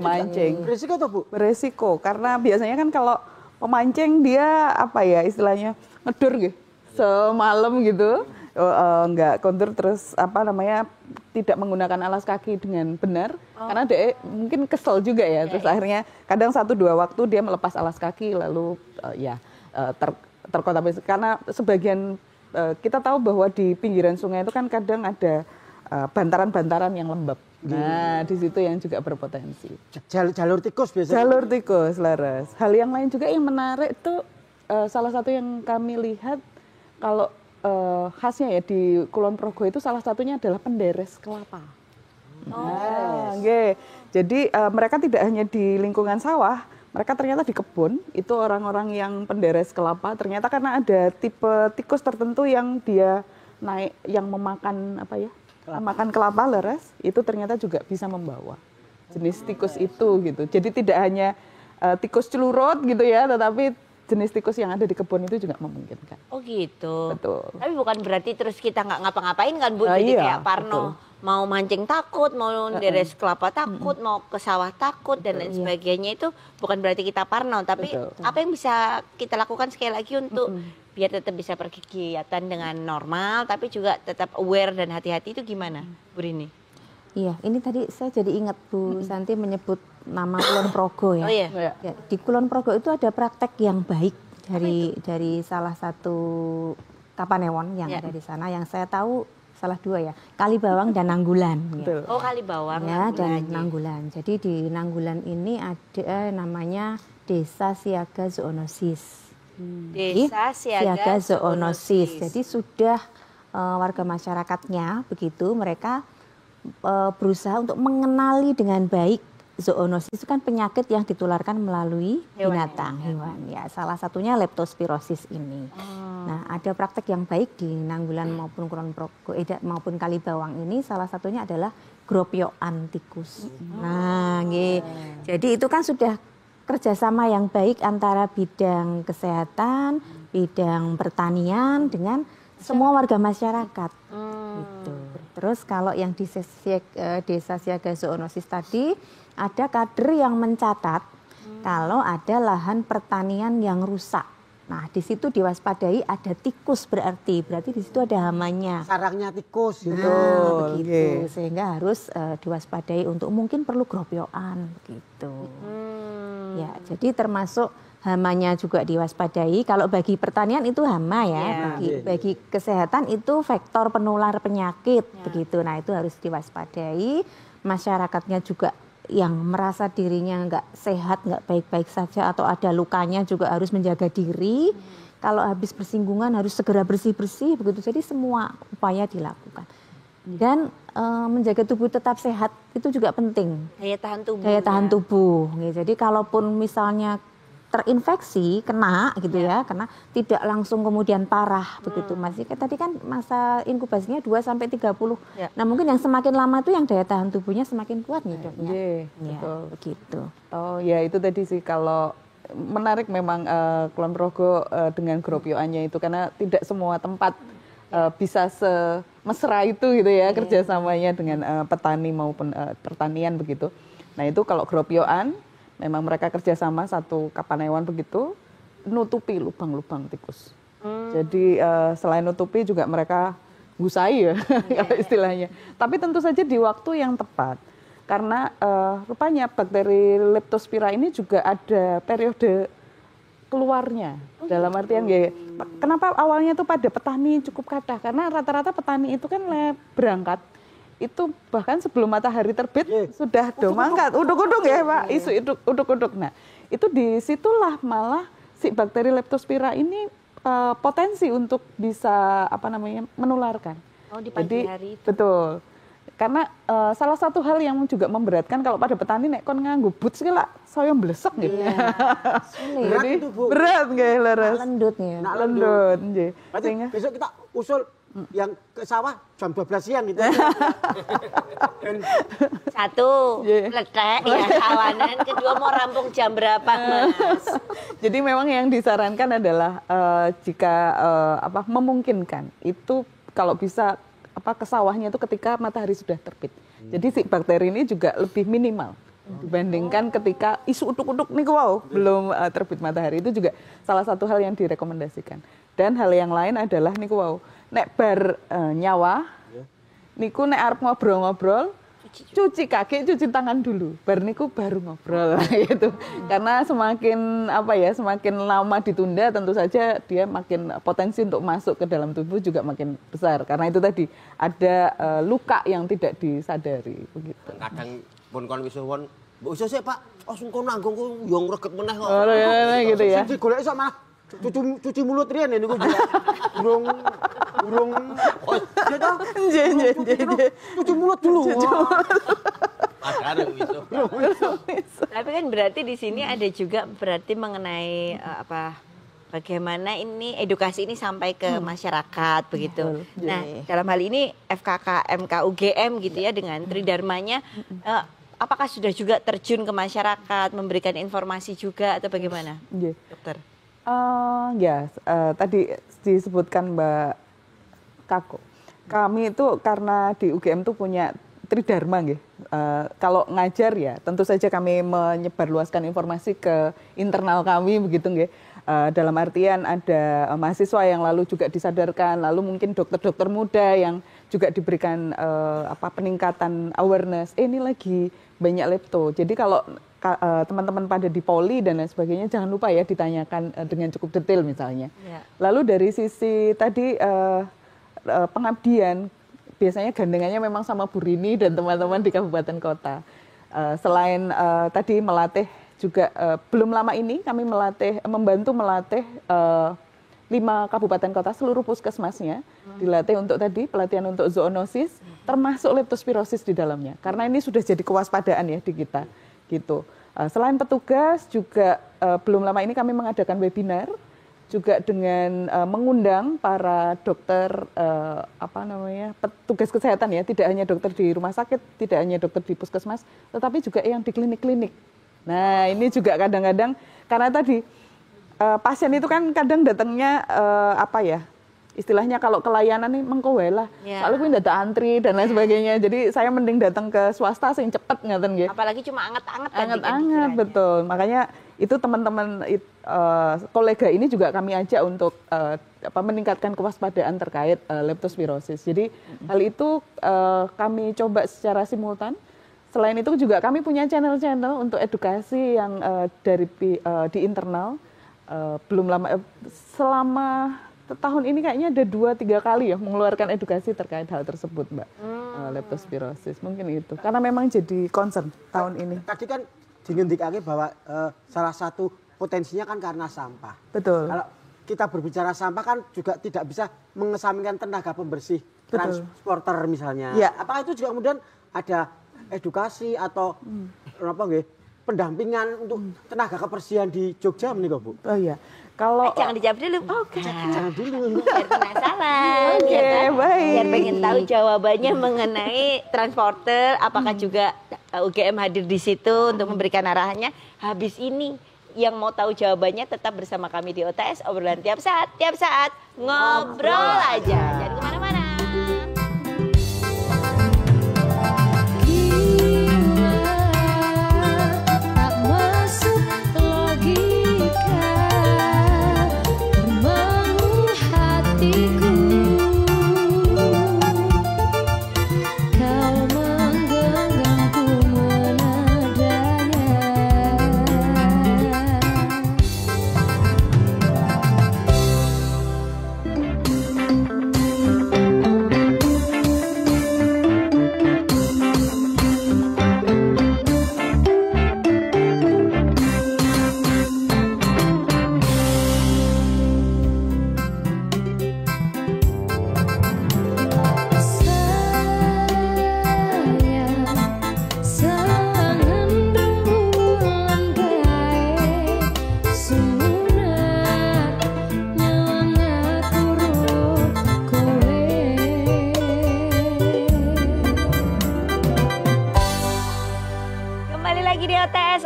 Mancing. beresiko tuh Bu? Beresiko karena biasanya kan kalau pemancing dia apa ya istilahnya ngedur gitu semalam gitu nggak kontur terus apa namanya tidak menggunakan alas kaki dengan benar karena dia mungkin kesel juga ya terus akhirnya kadang 1-2 waktu dia melepas alas kaki lalu terkontaminasi karena sebagian kita tahu bahwa di pinggiran sungai itu kan kadang ada bantaran-bantaran yang lembab. Nah, di situ yang juga berpotensi. Jalur tikus biasanya. Jalur tikus, laras. Hal yang lain juga yang menarik itu salah satu yang kami lihat kalau khasnya ya di Kulon Progo itu salah satunya adalah penderes kelapa. Nah, jadi mereka tidak hanya di lingkungan sawah, mereka ternyata di kebun itu orang-orang yang penderes kelapa. Ternyata karena ada tipe tikus tertentu yang dia naik, yang memakan apa ya? Makan kelapa leres itu ternyata juga bisa membawa jenis tikus itu gitu. Jadi tidak hanya tikus celurut gitu ya, tetapi jenis tikus yang ada di kebun itu juga memungkinkan. Oh gitu. Betul. Tapi bukan berarti terus kita nggak ngapa-ngapain kan Bu? Jadi kayak Parno mau mancing takut, mau deres kelapa takut, mau ke sawah takut dan lain sebagainya itu bukan berarti kita Parno. Tapi apa yang bisa kita lakukan sekali lagi untuk biar tetap bisa berkegiatan dengan normal, tapi juga tetap aware dan hati-hati itu gimana, Bu Rini? Iya, ini tadi saya jadi ingat Bu Santi menyebut nama Kulon Progo ya. Oh iya. Ya, di Kulon Progo itu ada praktek yang baik dari salah satu Kapanewon yang ada di sana yang saya tahu salah 2 ya, Kalibawang dan Nanggulan. Ya. Oh Kalibawang ya, dan Nanggulan. Jadi di Nanggulan ini ada namanya Desa Siaga Zoonosis. Desa Siaga Zoonosis. Jadi sudah warga masyarakatnya begitu mereka berusaha untuk mengenali dengan baik zoonosis itu kan penyakit yang ditularkan melalui binatang hewan ya, salah satunya leptospirosis ini. Nah, ada praktek yang baik di Nanggulan maupun Kulon Progo maupun Kalibawang ini, salah satunya adalah gropyokan tikus. Nah, jadi itu kan sudah kerjasama yang baik antara bidang kesehatan, bidang pertanian dengan semua warga masyarakat. Gitu. Terus kalau yang di Desa Siaga Zoonosis tadi ada kader yang mencatat kalau ada lahan pertanian yang rusak. Nah, di situ diwaspadai ada tikus berarti di situ ada hamanya. Sarangnya tikus gitu. Nah, begitu. Sehingga harus diwaspadai untuk mungkin perlu gropyokan begitu. Ya, jadi termasuk hamanya juga diwaspadai. Kalau bagi pertanian itu hama ya, bagi kesehatan itu vektor penular penyakit begitu. Nah, itu harus diwaspadai. Masyarakatnya juga yang merasa dirinya nggak sehat, nggak baik-baik saja atau ada lukanya juga harus menjaga diri. Kalau habis bersinggungan harus segera bersih-bersih begitu. Jadi semua upaya dilakukan. Dan menjaga tubuh tetap sehat itu juga penting. Daya tahan tubuh. Daya tahan tubuh. Jadi kalaupun misalnya terinfeksi, kena gitu ya, karena tidak langsung kemudian parah begitu Mas. Tadi kan masa inkubasinya 2-30. Nah, mungkin yang semakin lama itu yang daya tahan tubuhnya semakin kuat nih Doknya. Betul. Begitu. Oh ya itu tadi sih kalau menarik memang Kulon Progo dengan gropyoannya itu karena tidak semua tempat bisa semesra itu gitu ya kerjasamanya dengan petani maupun pertanian begitu. Nah itu kalau gropyoan memang mereka kerjasama satu Kapanewon begitu nutupi lubang-lubang tikus. Jadi selain nutupi juga mereka ngusai ya kalau istilahnya. Tapi tentu saja di waktu yang tepat. Karena rupanya bakteri Leptospira ini juga ada periode keluarnya. Dalam artian kenapa awalnya tuh pada petani cukup kathah, karena rata-rata petani itu kan berangkat itu bahkan sebelum matahari terbit sudah do mangkat, uduk-uduk ya Pak, isu uduk-uduk. Nah, itu disitulah malah si bakteri Leptospira ini potensi untuk bisa menularkan. Oh, di pagi hari itu. Betul. Karena salah satu hal yang juga memberatkan kalau pada petani nek kon nganggo boots ki lak saya blesek gitu. Berat itu, Bu. Berat nggih leres. Lendut ya. Nak Lendut nggih. Berarti besok kita usul yang ke sawah jam 12 siang gitu. Satu, letek ya kawanan. Kedua mau rampung jam berapa, Mas? Jadi memang yang disarankan adalah jika memungkinkan itu kalau bisa ke sawahnya itu ketika matahari sudah terbit. Jadi si bakteri ini juga lebih minimal dibandingkan ketika isu uduk-uduk nih belum terbit matahari. Itu juga salah satu hal yang direkomendasikan. Dan hal yang lain adalah nih nek bar nyawa niku nek arep ngobrol-ngobrol cuci kaki, cuci tangan dulu. Bar niku baru ngobrol gitu. Karena semakin semakin lama ditunda tentu saja dia makin potensi untuk masuk ke dalam tubuh juga makin besar. Karena itu tadi ada luka yang tidak disadari begitu. Kadang pun kon wis suwun, mbok iso sik Pak, langsung kon nanggung ku yo ngreget meneh kok. Oh ya gitu ya. Sing digoleki sok malah cuci mulut riyen niku burung cuci mulut dulu. Tapi kan berarti di sini ada juga berarti mengenai bagaimana ini edukasi ini sampai ke masyarakat begitu. Nah, dalam hal ini FKK MKUGM gitu ya dengan Tridharmanya apakah sudah juga terjun ke masyarakat memberikan informasi juga atau bagaimana? Dokter. Tadi disebutkan Mbak Kako. Kami itu karena di UGM itu punya Tridharma nggih. Kalau ngajar ya tentu saja kami menyebarluaskan informasi ke internal kami begitu nggih. Dalam artian ada mahasiswa yang lalu juga disadarkan, lalu mungkin dokter-dokter muda yang juga diberikan peningkatan awareness. Ini lagi banyak lepto. Jadi kalau teman-teman pada di poli dan lain sebagainya jangan lupa ya ditanyakan dengan cukup detail misalnya. Lalu dari sisi tadi pengabdian biasanya gandengannya memang sama Bu Rini dan teman-teman di kabupaten kota. Selain tadi melatih juga belum lama ini kami membantu melatih 5 kabupaten kota seluruh puskesmasnya dilatih untuk tadi pelatihan untuk zoonosis termasuk leptospirosis di dalamnya. Karena ini sudah jadi kewaspadaan ya di kita gitu. Selain petugas juga belum lama ini kami mengadakan webinar juga dengan mengundang para dokter petugas kesehatan ya, tidak hanya dokter di rumah sakit, tidak hanya dokter di puskesmas, tetapi juga yang di klinik-klinik. Nah, ini juga kadang-kadang karena tadi pasien itu kan kadang datangnya istilahnya kalau kelayanan nih mengkowe lah. Soalnya kuwi ndadak antri dan lain sebagainya. Jadi saya mending datang ke swasta sing cepet ngaten nggih. Apalagi cuma anget-anget kan. Anget-anget betul. Makanya itu teman-teman kolega ini juga kami ajak untuk meningkatkan kewaspadaan terkait leptospirosis. Jadi hal itu kami coba secara simultan. Selain itu juga kami punya channel-channel untuk edukasi yang di internal. Belum lama selama tahun ini kayaknya ada 2-3 kali ya mengeluarkan edukasi terkait hal tersebut, Mbak. Leptospirosis mungkin itu. Karena memang jadi concern tahun ini. Tadi kan dingendikake bahwa salah satu potensinya kan karena sampah. Betul. Kalau kita berbicara sampah kan juga tidak bisa mengesampingkan tenaga pembersih, transporter misalnya. Ya. Apakah itu juga kemudian ada edukasi atau pendampingan untuk tenaga kebersihan di Jogja menika, Bu? Oh iya. Kalau jangan dijawab dulu. Jangan dulu. Biar penasaran. Baik. Biar pengen tahu jawabannya mengenai transporter, apakah juga UGM hadir di situ untuk memberikan arahannya. Habis ini yang mau tahu jawabannya tetap bersama kami di OTS, obrolan tiap saat ngobrol aja. Jangan kemana-mana.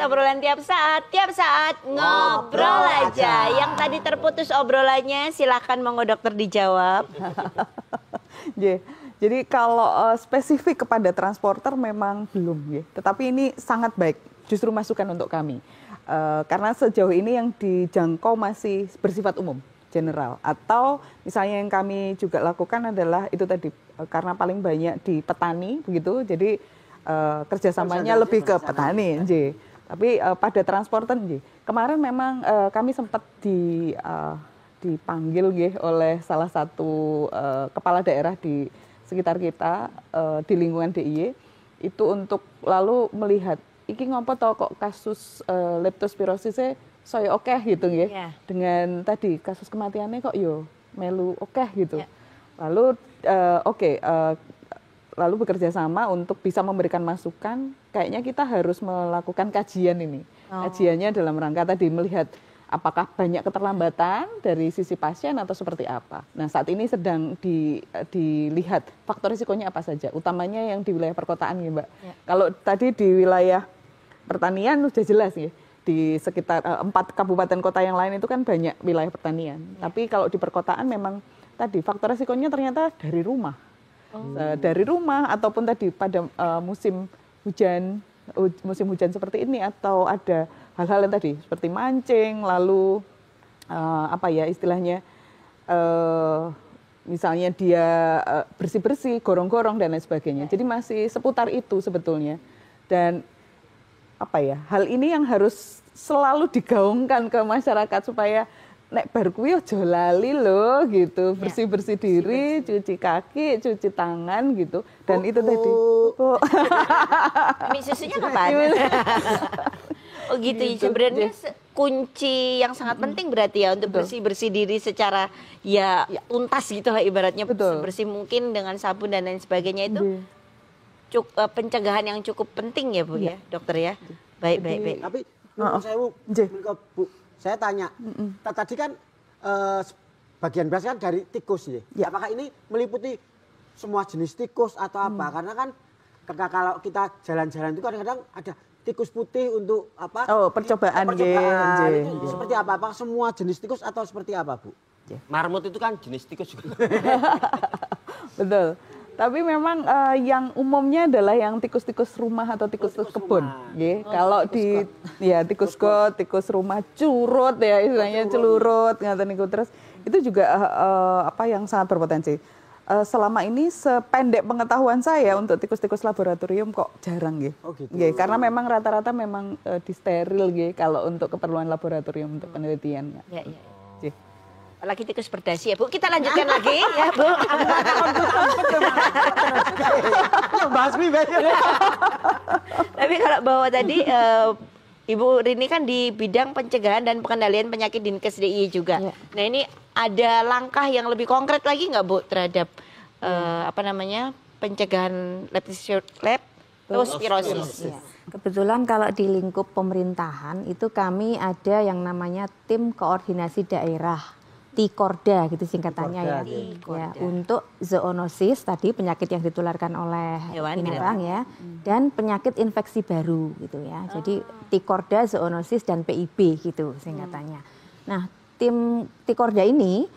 obrolan tiap saat ngobrol aja. Yang tadi terputus obrolannya silahkan monggo dokter dijawab. Jadi kalau spesifik kepada transporter memang belum ya, tetapi ini sangat baik, justru masukan untuk kami. Karena sejauh ini yang dijangkau masih bersifat umum, general. Atau misalnya yang kami juga lakukan adalah itu tadi, karena paling banyak di petani begitu, jadi kerjasamanya lebih ke petani. Tapi pada transporter, kemarin memang kami sempat dipanggil oleh salah satu kepala daerah di sekitar kita, di lingkungan DIY, itu untuk lalu melihat iki ngopo to kok kasus leptospirosisnya saya oke gitu ya. Dengan tadi kasus kematiannya kok yo melu oke gitu. Lalu lalu bekerja sama untuk bisa memberikan masukan, kayaknya kita harus melakukan kajian ini. Kajiannya dalam rangka tadi melihat apakah banyak keterlambatan dari sisi pasien atau seperti apa. Nah, saat ini sedang dilihat faktor risikonya apa saja, utamanya yang di wilayah perkotaan ya, Mbak. Kalau tadi di wilayah pertanian sudah jelas ya, di sekitar 4 kabupaten kota yang lain itu kan banyak wilayah pertanian. Tapi kalau di perkotaan memang tadi faktor risikonya ternyata dari rumah. Dari rumah ataupun tadi pada musim hujan seperti ini, atau ada hal-hal yang tadi seperti mancing, lalu istilahnya misalnya dia bersih-bersih, gorong-gorong dan lain sebagainya. Jadi masih seputar itu sebetulnya. Dan hal ini yang harus selalu digaungkan ke masyarakat supaya nek bar kuwi aja lali loh gitu, bersih-bersih diri, cuci kaki, cuci tangan gitu. Dan itu tadi. Mie susunya kapan? Oh gitu, sebenarnya kunci yang sangat penting berarti ya untuk bersih-bersih diri secara tuntas gitu lah ibaratnya, bersih mungkin dengan sabun dan lain sebagainya itu pencegahan yang cukup penting ya Bu ya, dokter ya. Baik. Tapi Bu, saya tanya, tadi kan bagian beras kan dari tikus ya. Apakah ini meliputi semua jenis tikus atau apa? Karena kan kalau kita jalan-jalan itu kadang-kadang ada tikus putih untuk apa? Percobaan. Itu seperti apa? Apakah semua jenis tikus atau seperti apa, Bu? Marmut itu kan jenis tikus juga. Betul. Tapi memang yang umumnya adalah yang tikus-tikus rumah atau tikus-tikus kebun. Kalau di tikus got, tikus rumah, curut ya istilahnya, celurut, ngaten niku terus itu juga yang sangat berpotensi. Selama ini sependek pengetahuan saya untuk tikus-tikus laboratorium kok jarang karena memang rata-rata memang disteril kalau untuk keperluan laboratorium untuk penelitian. Lagi tikus berdasi ya Bu, kita lanjutkan lagi ya Bu. Tapi kalau bahwa tadi Ibu Rini kan di bidang pencegahan dan pengendalian penyakit Dinkes DIY juga. Nah ini ada langkah yang lebih konkret lagi nggak Bu terhadap pencegahan leptospirosis? Kebetulan kalau di lingkup pemerintahan itu kami ada yang namanya tim koordinasi daerah. Tikorda gitu singkatannya ya, untuk zoonosis tadi penyakit yang ditularkan oleh binatang ya, dan penyakit infeksi baru gitu ya. Jadi Tikorda, zoonosis dan PIB gitu singkatannya. Nah, tim Tikorda ini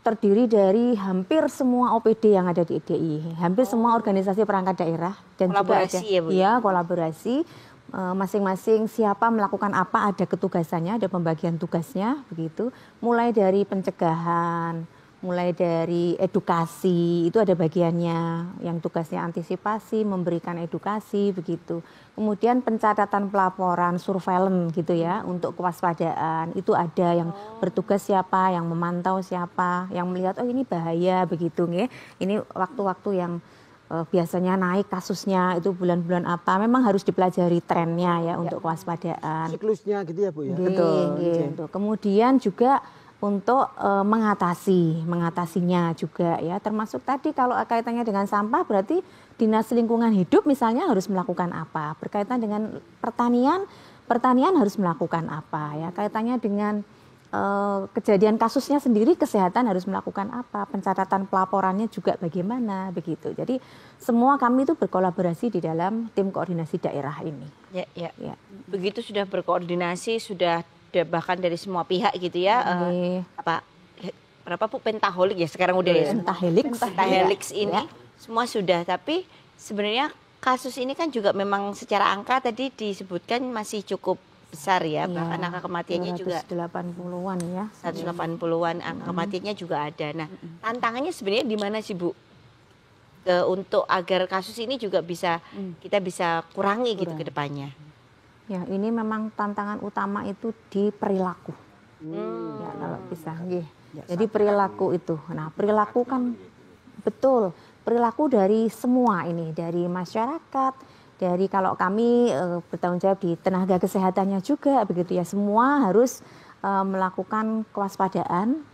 terdiri dari hampir semua OPD yang ada di DIY, hampir semua organisasi perangkat daerah dan kolaborasi juga ada kolaborasi. Masing-masing siapa melakukan apa ada ketugasannya, ada pembagian tugasnya begitu. Mulai dari pencegahan, mulai dari edukasi itu ada bagiannya, yang tugasnya antisipasi, memberikan edukasi begitu. Kemudian pencatatan pelaporan, surveillance gitu ya, untuk kewaspadaan itu ada yang bertugas siapa, yang memantau siapa, yang melihat ini bahaya begitu nggih. Ini waktu-waktu yang biasanya naik kasusnya itu bulan-bulan apa, memang harus dipelajari trennya ya untuk kewaspadaan. Siklusnya gitu ya Bu ya. Betul. Kemudian juga untuk mengatasinya juga ya, termasuk tadi kalau kaitannya dengan sampah berarti Dinas Lingkungan Hidup misalnya harus melakukan apa, berkaitan dengan pertanian harus melakukan apa ya, kaitannya dengan kejadian kasusnya sendiri kesehatan harus melakukan apa, pencatatan pelaporannya juga bagaimana begitu. Jadi semua kami itu berkolaborasi di dalam tim koordinasi daerah ini. Ya. Begitu sudah berkoordinasi, sudah bahkan dari semua pihak gitu ya. Berapa Bu Pentaholik ya sekarang udah ya? Pentahelix ini semua sudah. Tapi sebenarnya kasus ini kan juga memang secara angka tadi disebutkan masih cukup besar ya, bahkan angka kematiannya juga 180-an ya. 180-an angka kematiannya juga ada. Nah, tantangannya sebenarnya di mana sih Bu? Untuk agar kasus ini juga kita bisa kurangi gitu ke depannya. Ya, ini memang tantangan utama itu di perilaku. Ya, kalau bisa nggih. Jadi perilaku itu. Nah, perilaku kan betul, perilaku dari semua ini, dari masyarakat, dari kalau kami bertanggung jawab di tenaga kesehatannya juga begitu ya, semua harus melakukan kewaspadaan,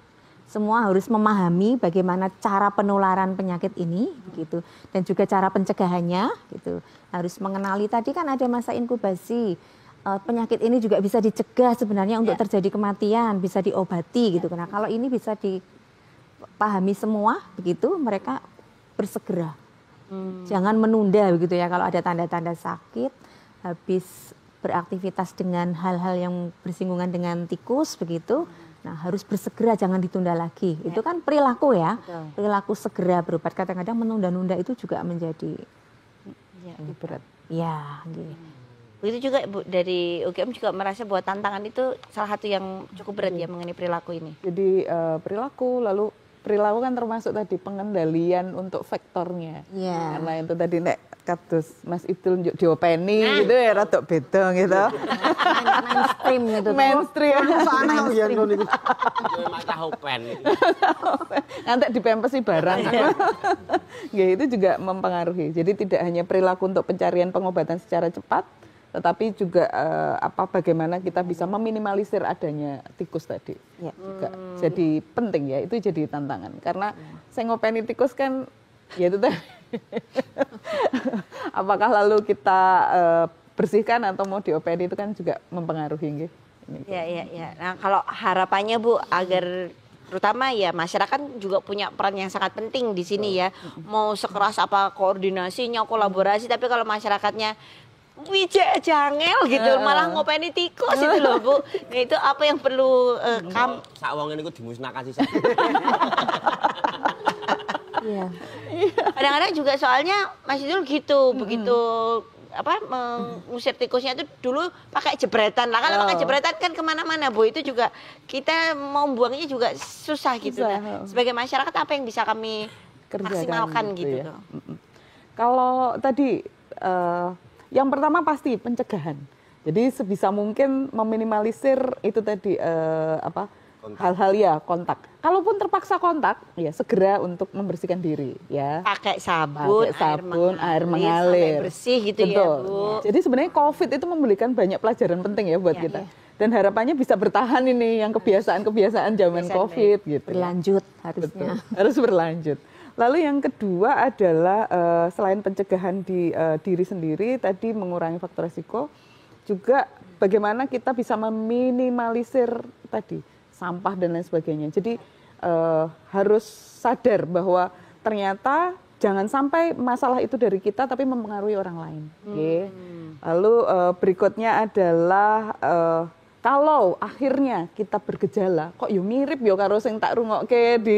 semua harus memahami bagaimana cara penularan penyakit ini begitu, dan juga cara pencegahannya gitu. Harus mengenali tadi kan ada masa inkubasi. Penyakit ini juga bisa dicegah sebenarnya untuk terjadi kematian, bisa diobati gitu. Nah, kalau ini bisa dipahami semua begitu, mereka bersegera. Jangan menunda begitu ya, kalau ada tanda-tanda sakit, habis beraktivitas dengan hal-hal yang bersinggungan dengan tikus begitu, nah harus bersegera, jangan ditunda lagi. Itu kan perilaku ya, perilaku segera berobat. Kadang-kadang menunda-nunda itu juga menjadi berat. Ya, gitu. Begitu juga Bu, dari UGM juga merasa bahwa tantangan itu salah satu yang cukup berat ya mengenai perilaku ini. Jadi perilaku kan termasuk tadi pengendalian untuk vektornya. Karena itu tadi nek kados Mas Idul njuk diopeni gitu ya rada beda gitu. Mainstream gitu. Mainstream. Sana ya ngono niku. Mata open. Ngantek dipempesi barang. Ya, itu juga mempengaruhi. Jadi tidak hanya perilaku untuk pencarian pengobatan secara cepat, tetapi juga bagaimana kita bisa meminimalisir adanya tikus tadi. Juga jadi penting ya, itu jadi tantangan. Karena saya ngopeni tikus kan, ya itu tadi. Apakah lalu kita bersihkan atau mau diopeni itu kan juga mempengaruhi. Ya. Nah, kalau harapannya Bu, agar terutama ya masyarakat juga punya peran yang sangat penting di sini ya. Mau sekeras apa koordinasinya, kolaborasi, tapi kalau masyarakatnya jangel gitu, malah ngopeni tikus itu loh Bu. Nah, itu apa yang perlu sak wong niku dimusnahkan sih. Kadang-kadang juga soalnya Mas Idul gitu, begitu mengusir tikusnya itu dulu pakai jebretan lah. Kalau pakai jebretan kan kemana-mana Bu, itu juga kita mau buangnya juga susah gitu. Nah, sebagai masyarakat apa yang bisa kami maksimalkan gitu? Ya. Kalau tadi yang pertama pasti pencegahan. Jadi sebisa mungkin meminimalisir itu tadi hal-hal ya kontak. Kalaupun terpaksa kontak, ya segera untuk membersihkan diri ya. Pakai sabun, air mengalir. Sampai bersih gitu. Betul. Ya Bu. Jadi sebenarnya COVID itu memberikan banyak pelajaran penting ya buat kita. Dan harapannya bisa bertahan ini yang kebiasaan-kebiasaan zaman COVID gitu. Berlanjut harusnya. Betul. Harus berlanjut. Lalu yang kedua adalah selain pencegahan di diri sendiri, tadi mengurangi faktor risiko, juga bagaimana kita bisa meminimalisir tadi sampah dan lain sebagainya. Jadi harus sadar bahwa ternyata jangan sampai masalah itu dari kita tapi mempengaruhi orang lain. Lalu berikutnya adalah kalau akhirnya kita bergejala, kok yo mirip yo karo sing tak rungokke di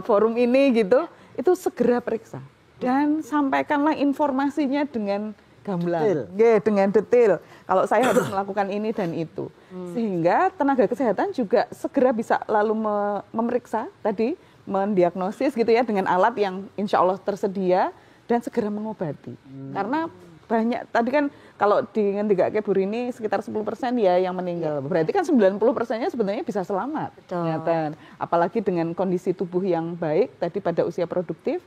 forum ini gitu, itu segera periksa dan sampaikanlah informasinya dengan gamblang, dengan detail. Kalau saya harus melakukan ini dan itu, sehingga tenaga kesehatan juga segera bisa lalu memeriksa tadi, mendiagnosis gitu ya dengan alat yang insya Allah tersedia dan segera mengobati. Karena banyak tadi kan kalau di ngendikake Bu Rini sekitar 10% ya yang meninggal. Berarti kan 90%-nya sebenarnya bisa selamat. Ternyata. Apalagi dengan kondisi tubuh yang baik tadi pada usia produktif,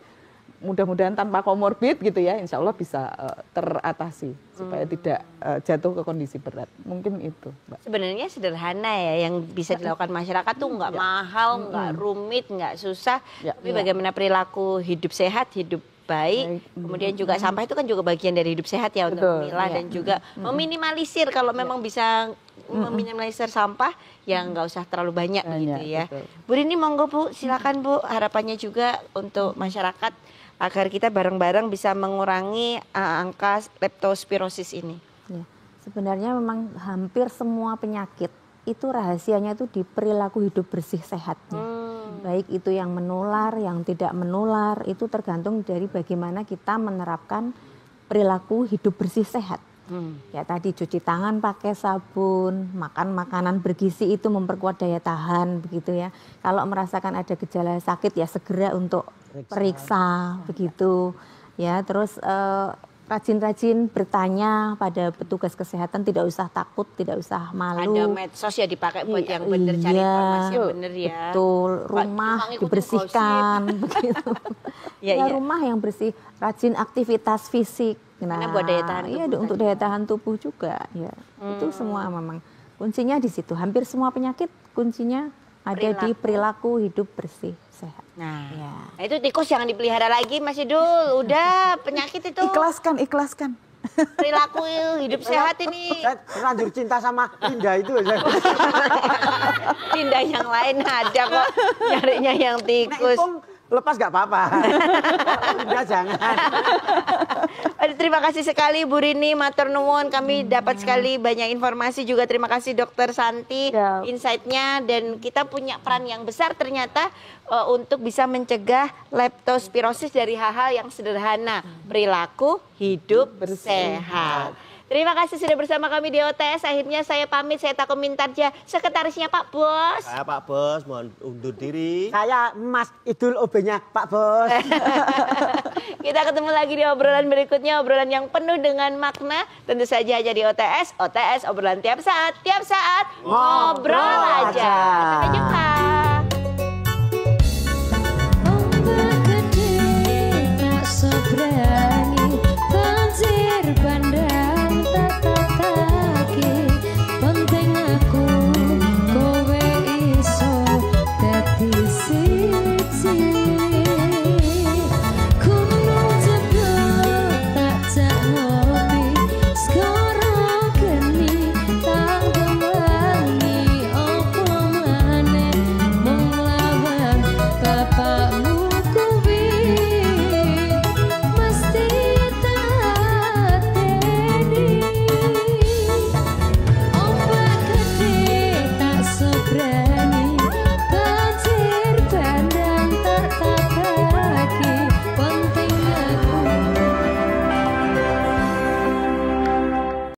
mudah-mudahan tanpa komorbid gitu ya, insya Allah bisa teratasi supaya tidak jatuh ke kondisi berat. Mungkin itu, Mbak. Sebenarnya sederhana ya yang bisa dilakukan masyarakat tuh nggak mahal, nggak rumit, nggak susah. Tapi bagaimana perilaku hidup sehat, hidup baik. Kemudian juga sampah itu kan juga bagian dari hidup sehat ya untuk memilah dan juga meminimalisir kalau memang bisa meminimalisir sampah yang nggak usah terlalu banyak gitu ya. betul. Bu Rini monggo Bu, silakan Bu, harapannya juga untuk masyarakat agar kita bareng-bareng bisa mengurangi angka leptospirosis ini. Ya, sebenarnya memang hampir semua penyakit itu rahasianya itu di perilaku hidup bersih sehatnya. Baik itu yang menular, yang tidak menular, itu tergantung dari bagaimana kita menerapkan perilaku hidup bersih sehat. Ya tadi cuci tangan pakai sabun, makan makanan bergizi itu memperkuat daya tahan begitu ya. Kalau merasakan ada gejala sakit ya segera untuk periksa begitu ya. Terus rajin-rajin bertanya pada petugas kesehatan, tidak usah takut, tidak usah malu. Ada medsos ya dipakai buat yang benar, cari informasi yang benar ya. Betul, rumah dibersihkan begitu. Ya, rumah yang bersih, rajin aktivitas fisik. Karena buat daya tahan tubuh. Iya, untuk daya tahan tubuh juga ya. Itu semua memang kuncinya di situ. Hampir semua penyakit kuncinya ada di perilaku hidup bersih sehat. Nah, itu tikus jangan dipelihara lagi Mas Idul. Udah penyakit itu. Ikhlaskan. Perilaku hidup sehat ini. Saya terlanjur cinta sama Linda itu. Linda yang lain ada kok. Nyarinya yang tikus. Lepas gak apa-apa. Linda jangan. Aduh, terima kasih sekali Bu Rini, matur nuwun. Kami dapat sekali banyak informasi juga. Terima kasih Dokter Santi insight-nya, dan kita punya peran yang besar ternyata untuk bisa mencegah leptospirosis dari hal-hal yang sederhana, perilaku hidup sehat. Terima kasih sudah bersama kami di OTS. Akhirnya saya pamit, saya Tako Mintarja, sekretarisnya Pak Bos. Saya Pak Bos, mohon undur diri. Saya Mas Idul OB-nya Pak Bos. Kita ketemu lagi di obrolan berikutnya, obrolan yang penuh dengan makna. Tentu saja aja di OTS, obrolan tiap saat ngobrol aja. Sampai jumpa.